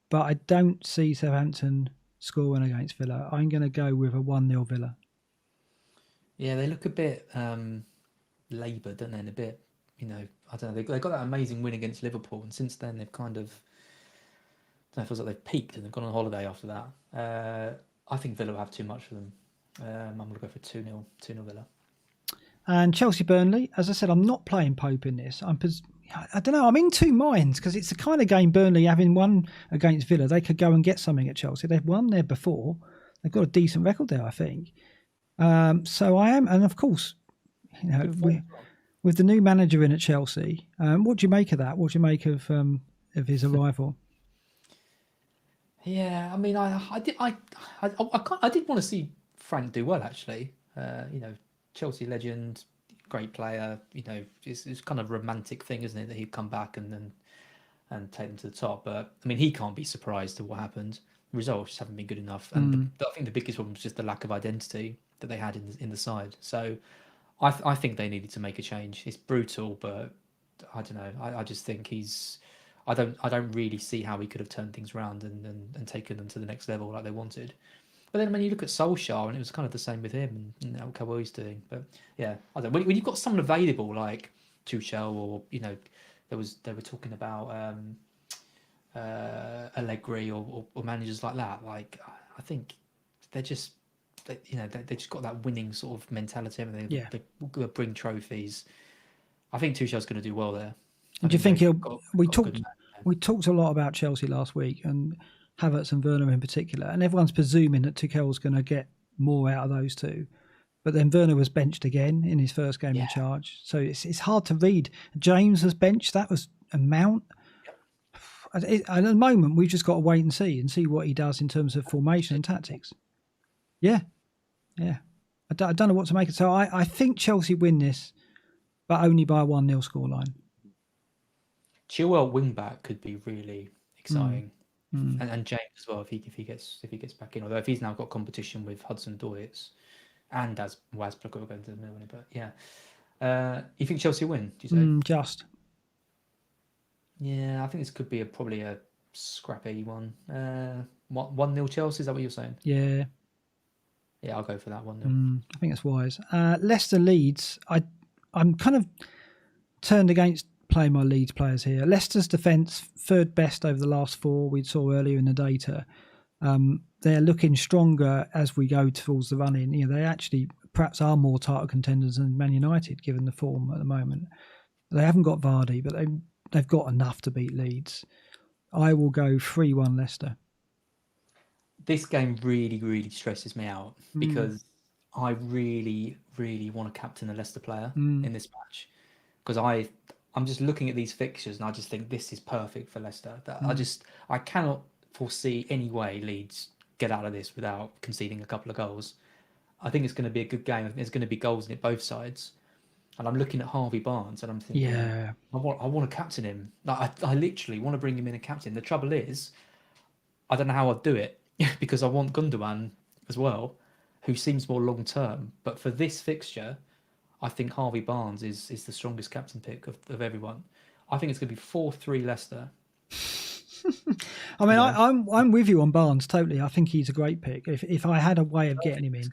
But I don't see Southampton scoring against Villa. I'm going to go with a 1-0 Villa. Yeah, they look a bit laboured, don't they? And a bit, I don't know. They got that amazing win against Liverpool, and since then they've kind of, I don't know, it feels like they've peaked and they've gone on holiday after that. I think Villa will have too much for them. I'm going to go for 2-0 Villa. And Chelsea Burnley, as I said, I'm not playing Pope in this. I don't know. I'm in two minds because it's the kind of game Burnley, having won against Villa, they could go and get something at Chelsea. They've won there before. They've got a decent record there, I think. So I am, and of course, with the new manager in at Chelsea, what do you make of that? What do you make of his arrival? Yeah, I mean, I did want to see Frank do well actually. Chelsea legend, great player. It's kind of a romantic thing, isn't it, that he'd come back and take them to the top. But I mean, he can't be surprised at what happened. Results just haven't been good enough, and I think the biggest problem was just the lack of identity that they had in the side. So I think they needed to make a change. It's brutal, but I don't know. I just think I don't really see how he could have turned things around and taken them to the next level like they wanted. But then when you look at Solskjaer, and it was kind of the same with him, and how well he's doing. But yeah, I don't know. When you've got someone available like Tuchel, or they were talking about Allegri or managers like that. Like, I think they just got that winning sort of mentality. They bring trophies. I think Tuchel's going to do well there. Do you think we talked a lot about Chelsea last week, and Havertz and Werner in particular, and everyone's presuming that Tuchel's going to get more out of those two. But then Werner was benched again in his first game in charge, so it's hard to read. James was benched. That was a Mount. At the moment, we've just got to wait and see what he does in terms of formation and tactics. Yeah. I don't know what to make it. So I think Chelsea win this, but only by a 1-0 scoreline. Chilwell wing back could be really exciting, and James as well if he gets back in. Although if he's now got competition with Hudson-Odoi, and as Wazpla will go into the middle, but yeah, you think Chelsea win? Do you say? Just. Yeah, I think this could be probably a scrappy one. 1-0 Chelsea. Is that what you're saying? Yeah. Yeah, I'll go for that 1-0. I think that's wise. Leicester Leeds. I'm kind of turned against playing my Leeds players here. Leicester's defence, third best over the last four we saw earlier in the data. They're looking stronger as we go towards the run-in. They actually perhaps are more title contenders than Man United, given the form at the moment. They haven't got Vardy, but they've got enough to beat Leeds. I will go 3-1 Leicester. This game really, really stresses me out because I really, really want to captain a Leicester player in this match, because I'm just looking at these fixtures and I just think this is perfect for Leicester. I cannot foresee any way Leeds get out of this without conceding a couple of goals. I think it's going to be a good game. I think there's going to be goals in it both sides. And I'm looking at Harvey Barnes and I'm thinking, I want to captain him. I literally want to bring him in and captain. The trouble is, I don't know how I'd do it because I want Gundogan as well, who seems more long term. But for this fixture, I think Harvey Barnes is the strongest captain pick of everyone. I think it's going to be 4-3 Leicester. I mean, I'm with you on Barnes totally. I think he's a great pick. If I had a way of getting him in,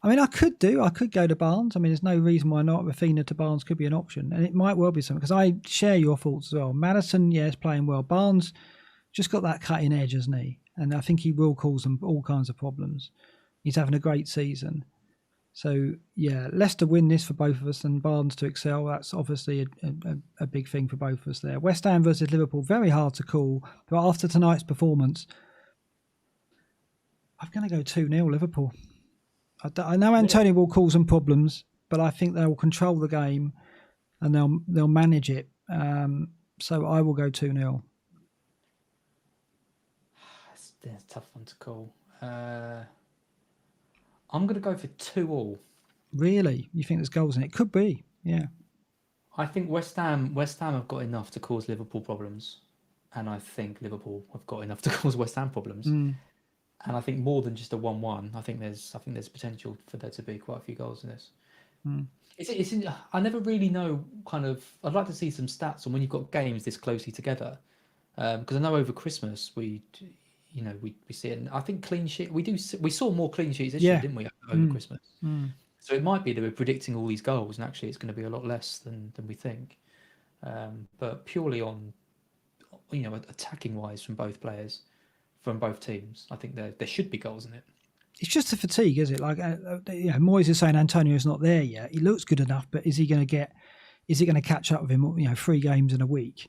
I mean, I could go to Barnes. I mean, there's no reason why not. Rafinha to Barnes could be an option, and it might well be something, because I share your thoughts as well. Maddison, is playing well. Barnes just got that cutting edge, hasn't he? And I think he will cause them all kinds of problems. He's having a great season. So, yeah, Leicester win this for both of us, and Barnes to excel. That's obviously a big thing for both of us there. West Ham versus Liverpool, very hard to call. But after tonight's performance, I'm going to go 2-0 Liverpool. I know Antonio will cause them problems, but I think they'll control the game and they'll manage it. So I will go 2-0. It's a tough one to call. I'm going to go for 2-2. Really? You think there's goals in it? Could be, yeah. I think West Ham have got enough to cause Liverpool problems, and I think Liverpool have got enough to cause West Ham problems. And I think more than just a 1-1. I think there's potential for there to be quite a few goals in this. I never really know. I'd like to see some stats on when you've got games this closely together, because I know over Christmas we see it. And I think clean sheet. We saw more clean sheets this year, didn't we, over Christmas? So it might be that we're predicting all these goals, and actually it's going to be a lot less than we think. But purely on, attacking wise from both players, from both teams, I think there should be goals in it. It's just the fatigue, is it? Like, Moyes is saying Antonio's not there yet. He looks good enough, but is he going to catch up with him? 3 games in a week.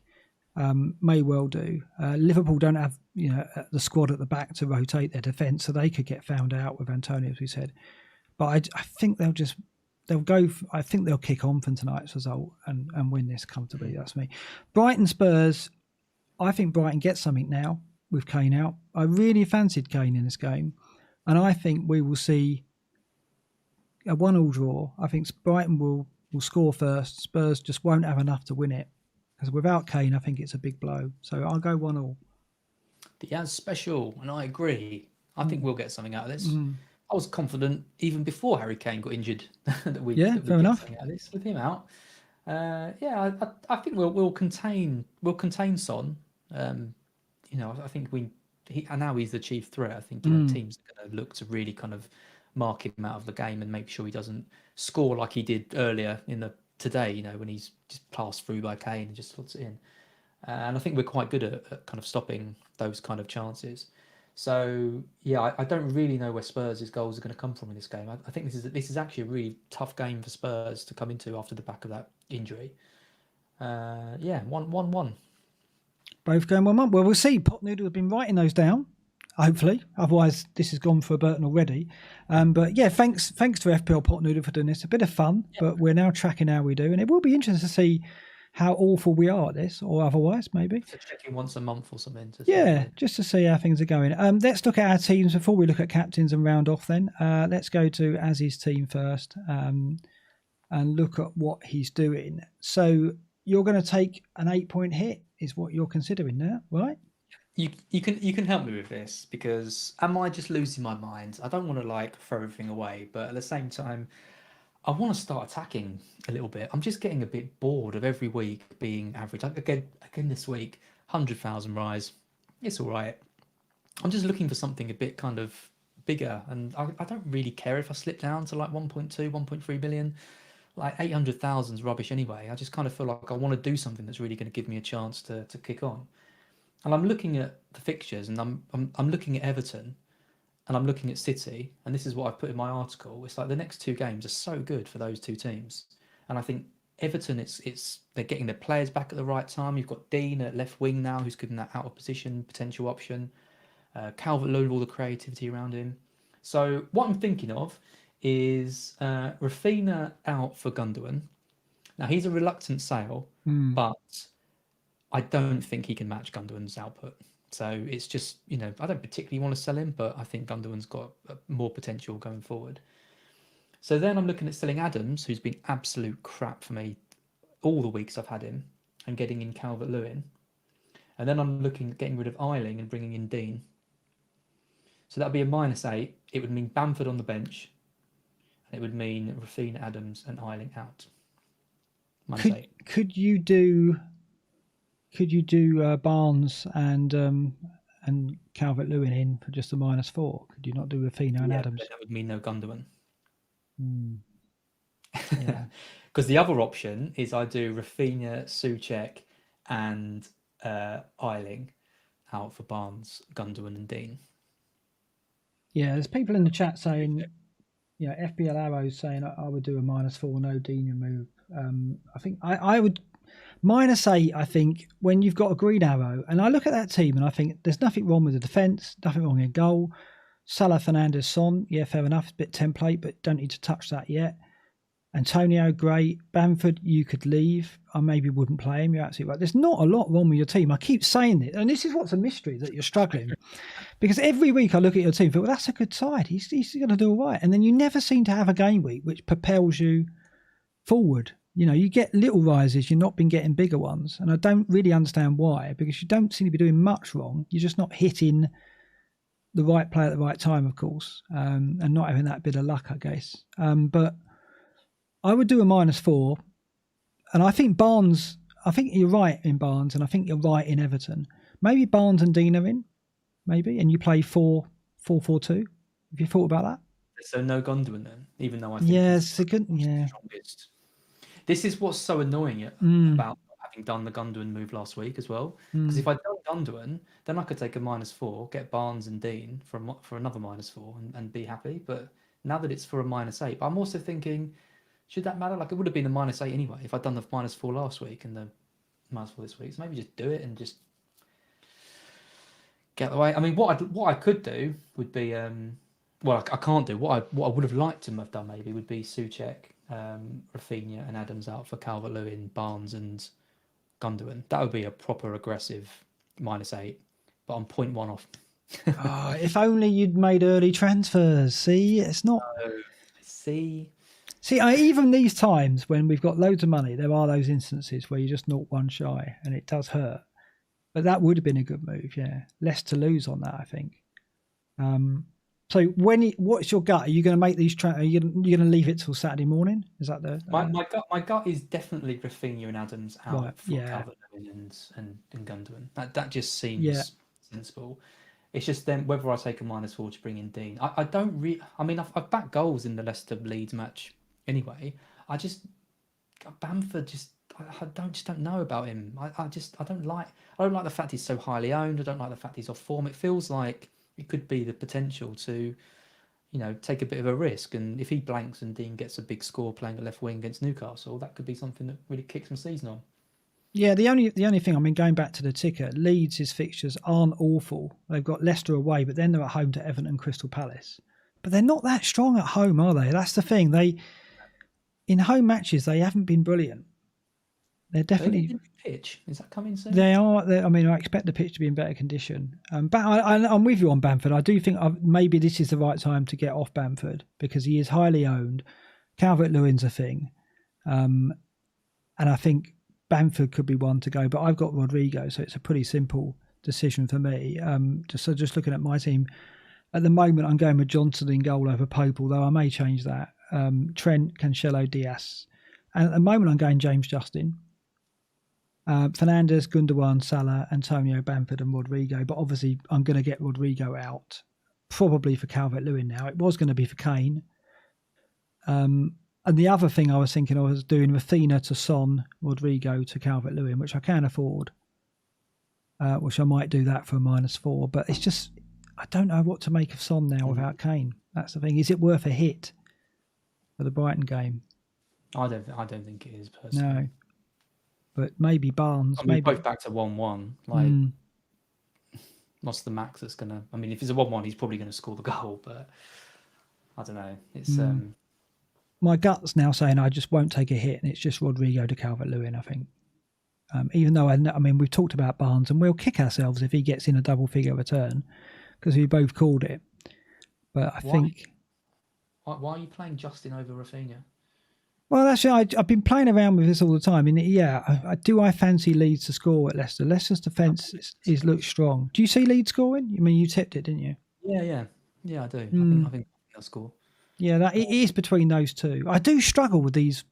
May well do. Liverpool don't have the squad at the back to rotate their defence, so they could get found out with Antonio, as we said. But I think I think they'll kick on from tonight's result and win this comfortably. That's me. Brighton Spurs. I think Brighton gets something now with Kane out. I really fancied Kane in this game, and I think we will see a 1-1 draw. I think Brighton will score first. Spurs just won't have enough to win it, because without Kane, I think it's a big blow. So I'll go 1-1. The Yaz special, and I agree. I think we'll get something out of this. I was confident even before Harry Kane got injured that we'd get something out of this with him out. I think we'll contain Son. I think and now he's the chief threat. I think teams are going to look to really kind of mark him out of the game and make sure he doesn't score like he did earlier today. When he's just passed through by Kane and just slots it in. And I think we're quite good at kind of stopping those kind of chances. So I don't really know where Spurs' goals are going to come from in this game. I think this is actually a really tough game for Spurs to come into after the back of that injury. 1-1. Both going 1-1. Well, we'll see. Pot Noodle has been writing those down, hopefully. Otherwise, this has gone for Burton already. But yeah, thanks to FPL Pot Noodle for doing this. A bit of fun, but we're now tracking how we do, and it will be interesting to see how awful we are at this, or otherwise, maybe. So checking once a month or something. Just to see how things are going. Let's look at our teams before we look at captains and round off then. Let's go to Azzy's team first and look at what he's doing. So you're going to take an 8-point hit, is what you're considering now, right? You can help me with this, because am I just losing my mind? I don't want to throw everything away, but at the same time, I want to start attacking a little bit. I'm just getting a bit bored of every week being average. Again this week, 100,000 rise. It's all right. I'm just looking for something a bit kind of bigger, and I don't really care if I slip down to 1.2, 1.3 billion. 800,000 is rubbish anyway. I just kind of feel like I want to do something that's really going to give me a chance to kick on. And I'm looking at the fixtures, and I'm looking at Everton, and I'm looking at City, and this is what I put in my article. It's the next 2 games are so good for those 2 teams, and I think Everton, they're getting their players back at the right time. You've got Dean at left wing now, who's good in that out of position potential option. Calvert-Lewin, all the creativity around him. So what I'm thinking of is Rafinha out for Gundogan. Now he's a reluctant sale, but I don't think he can match Gundogan's output. So it's just, I don't particularly want to sell him, but I think Gundogan's got more potential going forward. So then I'm looking at selling Adams, who's been absolute crap for me all the weeks I've had him, and getting in Calvert-Lewin. And then I'm looking at getting rid of Eiling and bringing in Dean. So that'd be a -8. It would mean Bamford on the bench, and it would mean Rafinha, Adams, and Eiling out. -8. Could you do Barnes and Calvert-Lewin in for just a -4? Could you not do Rafinha and Adams? That would mean no Gundogan. Yeah. Because the other option is I do Rafinha, Souček, and Eiling out for Barnes, Gundogan, and Dean. Yeah, there's people in the chat saying, FPL Arrows saying I would do a -4, no Dean move. I think I would -8. I think when you've got a green arrow, and I look at that team and I think there's nothing wrong with the defence, nothing wrong in goal. Salah, Fernandes, Son, yeah, fair enough, a bit template, but don't need to touch that yet. Antonio, great. Bamford, you could leave. I maybe wouldn't play him. You're absolutely right. There's not a lot wrong with your team. I keep saying it, and this is what's a mystery, that you're struggling. Because every week I look at your team and think, well, that's a good side. He's going to do all right. And then you never seem to have a game week which propels you forward. You get little rises. You've not been getting bigger ones. And I don't really understand why, because you don't seem to be doing much wrong. You're just not hitting the right play at the right time, of course, and not having that bit of luck, I guess. But I would do a -4. And I think Barnes, I think you're right in Barnes, and I think you're right in Everton. Maybe Barnes and Dean are in, maybe, and you play 4-4-2. Have you thought about that? So no Gundogan then, even though I think it's a good, strongest. This is what's so annoying about having done the Gundogan move last week as well. Because if I don't Gundogan, then I could take a -4, get Barnes and Dean for another -4 and be happy. But now that it's for a -8, but I'm also thinking, should that matter? Like, it would have been a -8 anyway if I'd done the -4 last week and the -4 this week. So maybe just do it and just get the way. I mean, what I could do would be, well, I can't do. What I would have liked to have done maybe would be Souček, Rafinha, and Adams out for Calvert-Lewin, Barnes, and Gundogan. That would be a proper aggressive -8. But I'm 0.1 off. If only you'd made early transfers. See, it's not. See, even these times when we've got loads of money, there are those instances where you're just 0-1 shy, and it does hurt. But that would have been a good move, yeah. Less to lose on that, I think. So what's your gut? Are you going to make these? Are you going to leave it till Saturday morning? Is that the? My gut is definitely Rafinha and Adams out for Calvert-Lewin and Gundogan. That just seems sensible. It's just then whether I take a -4 to bring in Dean. I don't really. I mean, I've backed goals in the Leicester Leeds match anyway. Bamford I don't know about him. I don't like the fact he's so highly owned. I don't like the fact he's off form. It feels like it could be the potential to, take a bit of a risk. And if he blanks and Dean gets a big score playing at left wing against Newcastle, that could be something that really kicks some season on. Yeah, the only thing, I mean, going back to the ticker, Leeds' fixtures aren't awful. They've got Leicester away, but then they're at home to Everton and Crystal Palace. But they're not that strong at home, are they? That's the thing. In home matches, they haven't been brilliant. They're definitely pitch. Is that coming soon? They are. I mean, I expect the pitch to be in better condition. But I'm with you on Bamford. I do think maybe this is the right time to get off Bamford because he is highly owned. Calvert-Lewin's a thing, and I think Bamford could be one to go. But I've got Rodrigo, so it's a pretty simple decision for me. Just looking at my team at the moment, I'm going with Johnson in goal over Pope, although I may change that. Trent, Cancelo, Diaz, and at the moment I'm going James Justin. Fernandes, Gundogan, Salah, Antonio, Bamford and Rodrigo. But obviously I'm going to get Rodrigo out, probably for Calvert-Lewin now. It was going to be for Kane. And the other thing I was thinking, I was doing Rafinha to Son, Rodrigo to Calvert-Lewin, which I can afford, which I might do that for a -4. But it's just, I don't know what to make of Son now without Kane. That's the thing. Is it worth a hit for the Brighton game? I don't think it is personally. No. But maybe Barnes. I mean, maybe both back to 1-1. Like, what's the max that's gonna? I mean, if it's a 1-1, he's probably going to score the goal. But I don't know. It's my gut's now saying I just won't take a hit, and it's just Rodrigo to Calvert-Lewin. I think, even though I mean, we've talked about Barnes, and we'll kick ourselves if he gets in a double-figure return because we both called it. But I think. Why are you playing Justin over Rafinha? Well, actually, I've been playing around with this all the time. And I fancy Leeds to score at Leicester. Leicester's defence looks strong. Do you see Leeds scoring? I mean, you tipped it, didn't you? Yeah, I do. I think they'll score. Yeah, it is between those two. I do struggle with these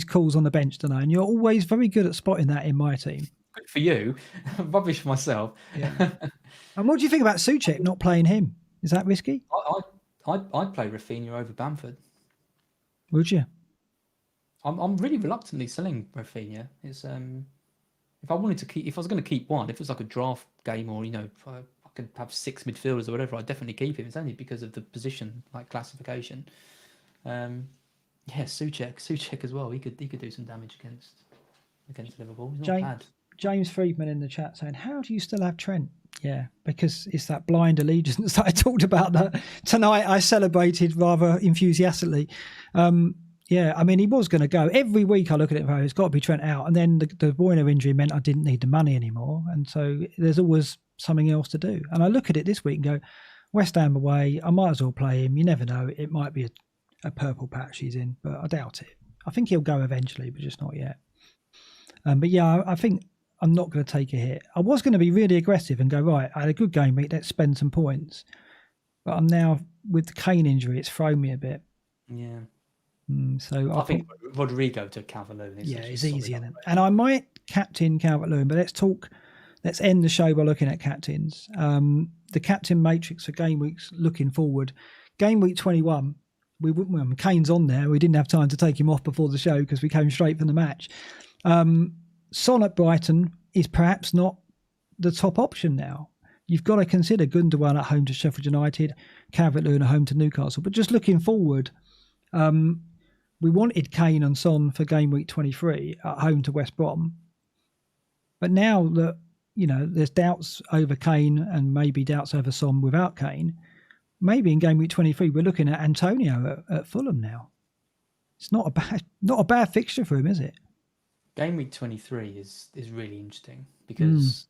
calls on the bench, don't I? And you're always very good at spotting that in my team. Good for you. Rubbish for myself. Yeah. And what do you think about Souček not playing him? Is that risky? I'd play Rafinha over Bamford. Would you? I'm really reluctantly selling Rafinha. It's if I wanted to keep, if I was going to keep one, if it was like a draft game or if I could have 6 midfielders or whatever, I'd definitely keep him. It's only because of the position like classification. Souček as well. He could do some damage against Liverpool. He's not bad. James Friedman in the chat saying, how do you still have Trent? Yeah, because it's that blind allegiance that I talked about that tonight. I celebrated rather enthusiastically. Yeah, I mean, he was going to go. Every week I look at it, it's got to be Trent out. And then the Boyner injury meant I didn't need the money anymore. And so there's always something else to do. And I look at it this week and go, West Ham away, I might as well play him. You never know. It might be a purple patch he's in, but I doubt it. I think he'll go eventually, but just not yet. But yeah, I think I'm not going to take a hit. I was going to be really aggressive and go, right, I had a good game week, let's spend some points. But I'm now, with the Kane injury, it's thrown me a bit. Yeah. So I think Rodrigo to Calvert-Lewin is easier than. And I might captain Calvert-Lewin, but let's end the show by looking at captains. The captain matrix for game weeks looking forward. Game week 21, Kane's on there. We didn't have time to take him off before the show because we came straight from the match. Son at Brighton is perhaps not the top option now. You've got to consider Gundogan at home to Sheffield United, Calvert-Lewin at home to Newcastle. But just looking forward, we wanted Kane and Son for game week 23 at home to West Brom. But now that, there's doubts over Kane and maybe doubts over Son without Kane, maybe in game week 23 we're looking at Antonio at Fulham now. It's not a bad fixture for him, is it? Game week 23 is really interesting because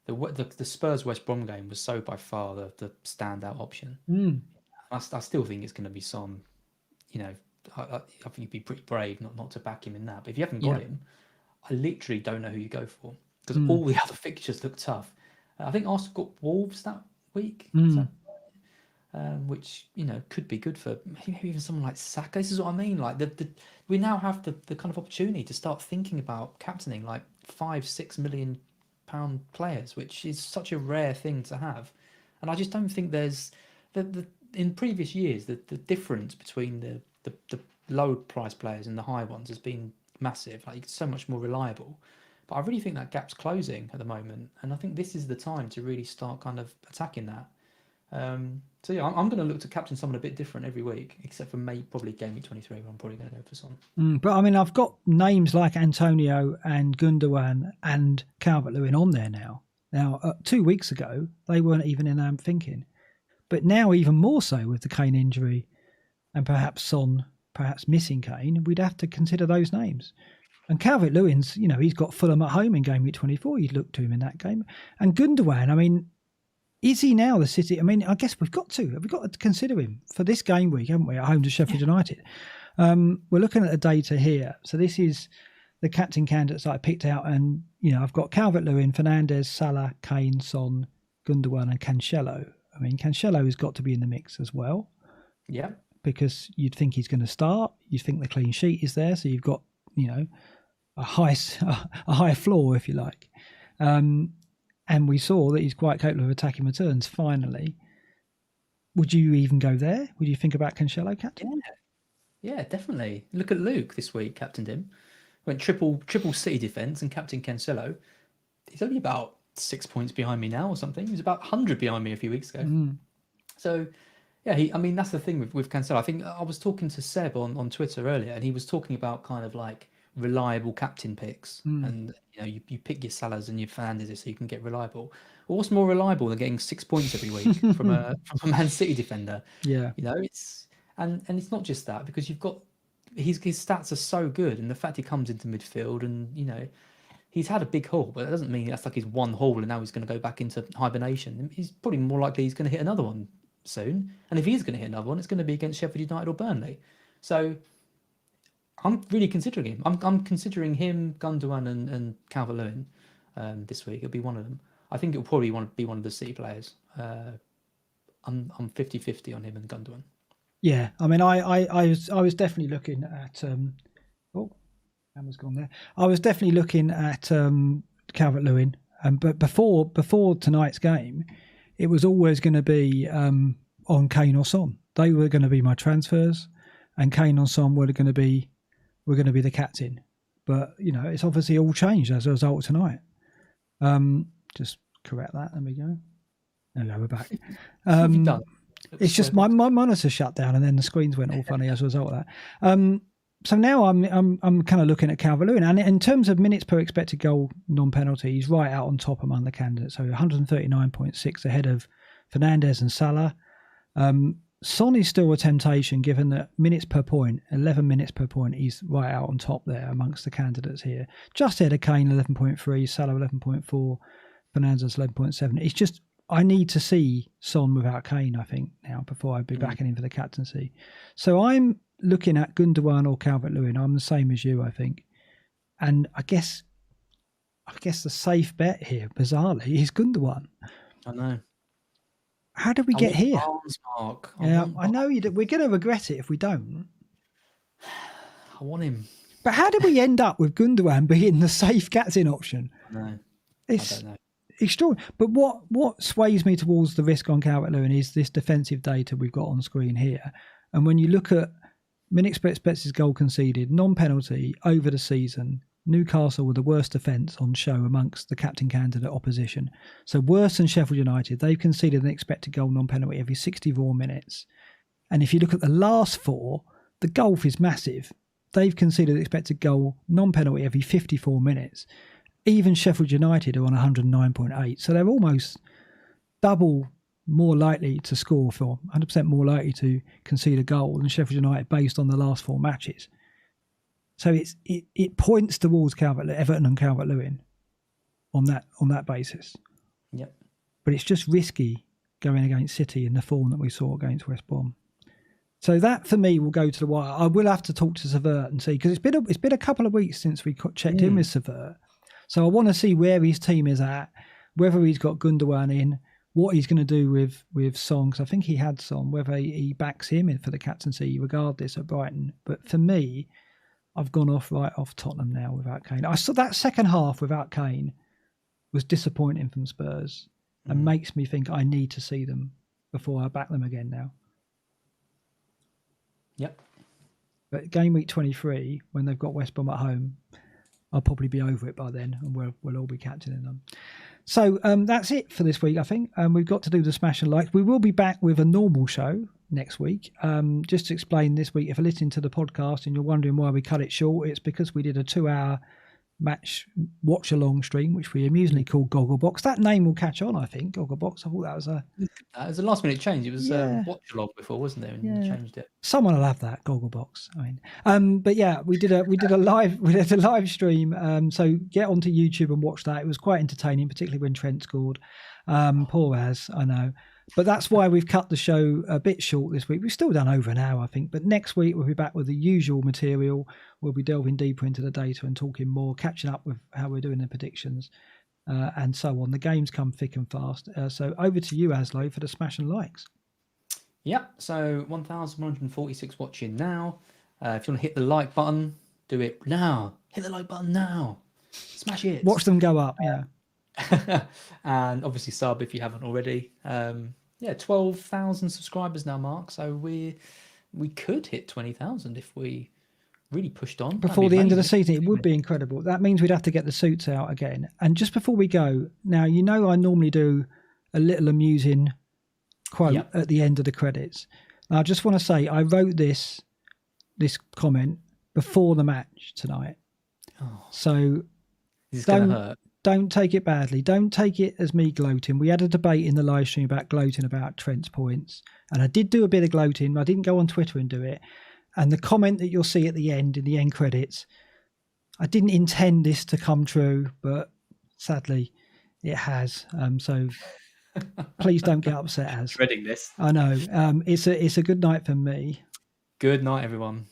the Spurs West Brom game was so by far the standout option. I still think it's going to be Son. I think you'd be pretty brave not to back him in that. But if you haven't got him, I literally don't know who you go for because all the other fixtures look tough. I think Arsenal got Wolves that week, which could be good for maybe even someone like Saka. This is what I mean. Like we now have the kind of opportunity to start thinking about captaining like £5-6 million players, which is such a rare thing to have. And I just don't think there's in previous years the difference between the low price players and the high ones has been massive. Like it's so much more reliable. But I really think that gap's closing at the moment, and I think this is the time to really start kind of attacking that. So yeah, I'm going to look to captain someone a bit different every week, except for probably game week 23, where I'm probably going to go for Son. But I mean, I've got names like Antonio and Gundogan and Calvert-Lewin on there now. Now, 2 weeks ago, they weren't even in I'm thinking. But now even more so with the Kane injury and perhaps Son, perhaps missing Kane, we'd have to consider those names. And Calvert-Lewin's, he's got Fulham at home in game week 24. You'd look to him in that game. And Gundogan, I mean, is he now the City? I mean, I guess we've got to consider him for this game week, haven't we, at home to Sheffield United. We're looking at the data here. So this is the captain candidates that I picked out. And, I've got Calvert-Lewin, Fernandes, Salah, Kane, Son, Gundogan and Cancelo. I mean, Cancelo has got to be in the mix as well. Yeah. Because you'd think he's going to start. You'd think the clean sheet is there. So you've got, a high floor, if you like. And we saw that he's quite capable of attacking returns, finally. Would you even go there? Would you think about Cancelo captain? Yeah, definitely. Look at Luke this week, captained him. Went triple City defence and captain Cancelo. He's only about 6 points behind me now or something. He was about 100 behind me a few weeks ago. So, yeah, that's the thing with Cancelo. I think I was talking to Seb on Twitter earlier, and he was talking about kind of like reliable captain picks. And, you pick your Salahs and your Fernandes so you can get reliable. Well, what's more reliable than getting 6 points every week from a Man City defender? Yeah. It's and it's not just that, because you've got his stats are so good, and the fact he comes into midfield and, he's had a big haul, but that doesn't mean that's like his one haul and now he's going to go back into hibernation. He's probably more likely he's going to hit another one soon. And if he is going to hit another one, it's going to be against Sheffield United or Burnley. So I'm really considering him. I'm considering him, Gundogan and Calvert-Lewin this week. It'll be one of them. I think it'll probably be one of the City players. I'm 50-50 on him and Gundogan. Yeah, I mean, I was definitely looking at Hammer's gone there. I was definitely looking at Calvert-Lewin, but before tonight's game, it was always going to be on Kane or Son. They were going to be my transfers. and Kane on Son were going to be the captain. But it's obviously all changed as a result of tonight. Just correct that. There we go. Hello, we're back. What have you done? It's just my monitor shut down and then the screens went all funny as a result of that. So now I'm kind of looking at Calvert-Lewin, and in terms of minutes per expected goal non-penalty, he's right out on top among the candidates. So 139.6 ahead of Fernandes and Salah. Son is still a temptation given that minutes per point, 11 minutes per point, he's right out on top there amongst the candidates here. Just ahead of Kane, 11.3, Salah 11.4, Fernandes 11.7. It's just, I need to see Son without Kane, I think, now before I'd be backing him for the captaincy. So I'm looking at Gundogan or Calvert-Lewin. I'm the same as you, I think. And I guess the safe bet here, bizarrely, is Gundogan. I know. How did we get here? Barnes, Mark. I know we're going to regret it if we don't. I want him. But how did we end up with Gundogan being the safe captain option? No, It's I don't know. extraordinary. But what sways me towards the risk on Calvert-Lewin is this defensive data we've got on screen here. And when you look at minutes per expected goal conceded, non-penalty over the season, Newcastle were the worst defence on show amongst the captain candidate opposition. So worse than Sheffield United. They've conceded an expected goal non-penalty every 64 minutes. And if you look at the last four, the gulf is massive. They've conceded an expected goal non-penalty every 54 minutes. Even Sheffield United are on 109.8. So they're almost double more likely to score for, 100% more likely to concede a goal than Sheffield United based on the last four matches. So it points towards Everton and Calvert-Lewin on that basis. Yep. But it's just risky going against City in the form that we saw against West Brom. So that for me will go to the wire. I will have to talk to Savert and see, because it's been a couple of weeks since we checked in with Savert. So I want to see where his team is at, whether he's got Gundogan in, what he's going to do with Son, because I think he had Son, whether he backs him in for the captaincy regardless at Brighton. But for me, I've gone right off Tottenham now without Kane. I saw that second half without Kane was disappointing from Spurs and makes me think I need to see them before I back them again now. Yep. But game week 23, when they've got West Brom at home, I'll probably be over it by then, and we'll all be captaining them. So that's it for this week, I think. We've got to do the smash and like. We will be back with a normal show next week. Just to explain this week, if you're listening to the podcast and you're wondering why we cut it short, it's because we did a 2-hour match watch-along stream, which we amusingly called Gogglebox. That name will catch on, I think, Gogglebox. I thought that was a last-minute change. It was watch-along before, wasn't there? And you changed it. Someone will have that Gogglebox. I mean, but yeah, we did a live stream. So get onto YouTube and watch that. It was quite entertaining, particularly when Trent scored. Poor as I know. But that's why we've cut the show a bit short this week. We've still done over an hour, I think. But next week, we'll be back with the usual material. We'll be delving deeper into the data and talking more, catching up with how we're doing the predictions and so on. The games come thick and fast. So over to you, Aslo, for the smash and likes. Yep. So 1,146 watching now. If you want to hit the like button, do it now. Hit the like button now. Smash it. Watch them go up, yeah. And obviously sub if you haven't already. 12,000 subscribers now, Mark. So we could hit 20,000 if we really pushed on before the end of the season. It would be incredible. That means we'd have to get the suits out again. And just before we go, now I normally do a little amusing quote at the end of the credits. Now, I just want to say I wrote this comment before the match tonight. So this is going to hurt. Don't take it badly. Don't take it as me gloating. We had a debate in the live stream about gloating about Trent's points. And I did do a bit of gloating. I didn't go on Twitter and do it. And the comment that you'll see at the end, in the end credits, I didn't intend this to come true, but sadly it has. So please don't get upset, as. Dreading this. I know. It's a good night for me. Good night, everyone.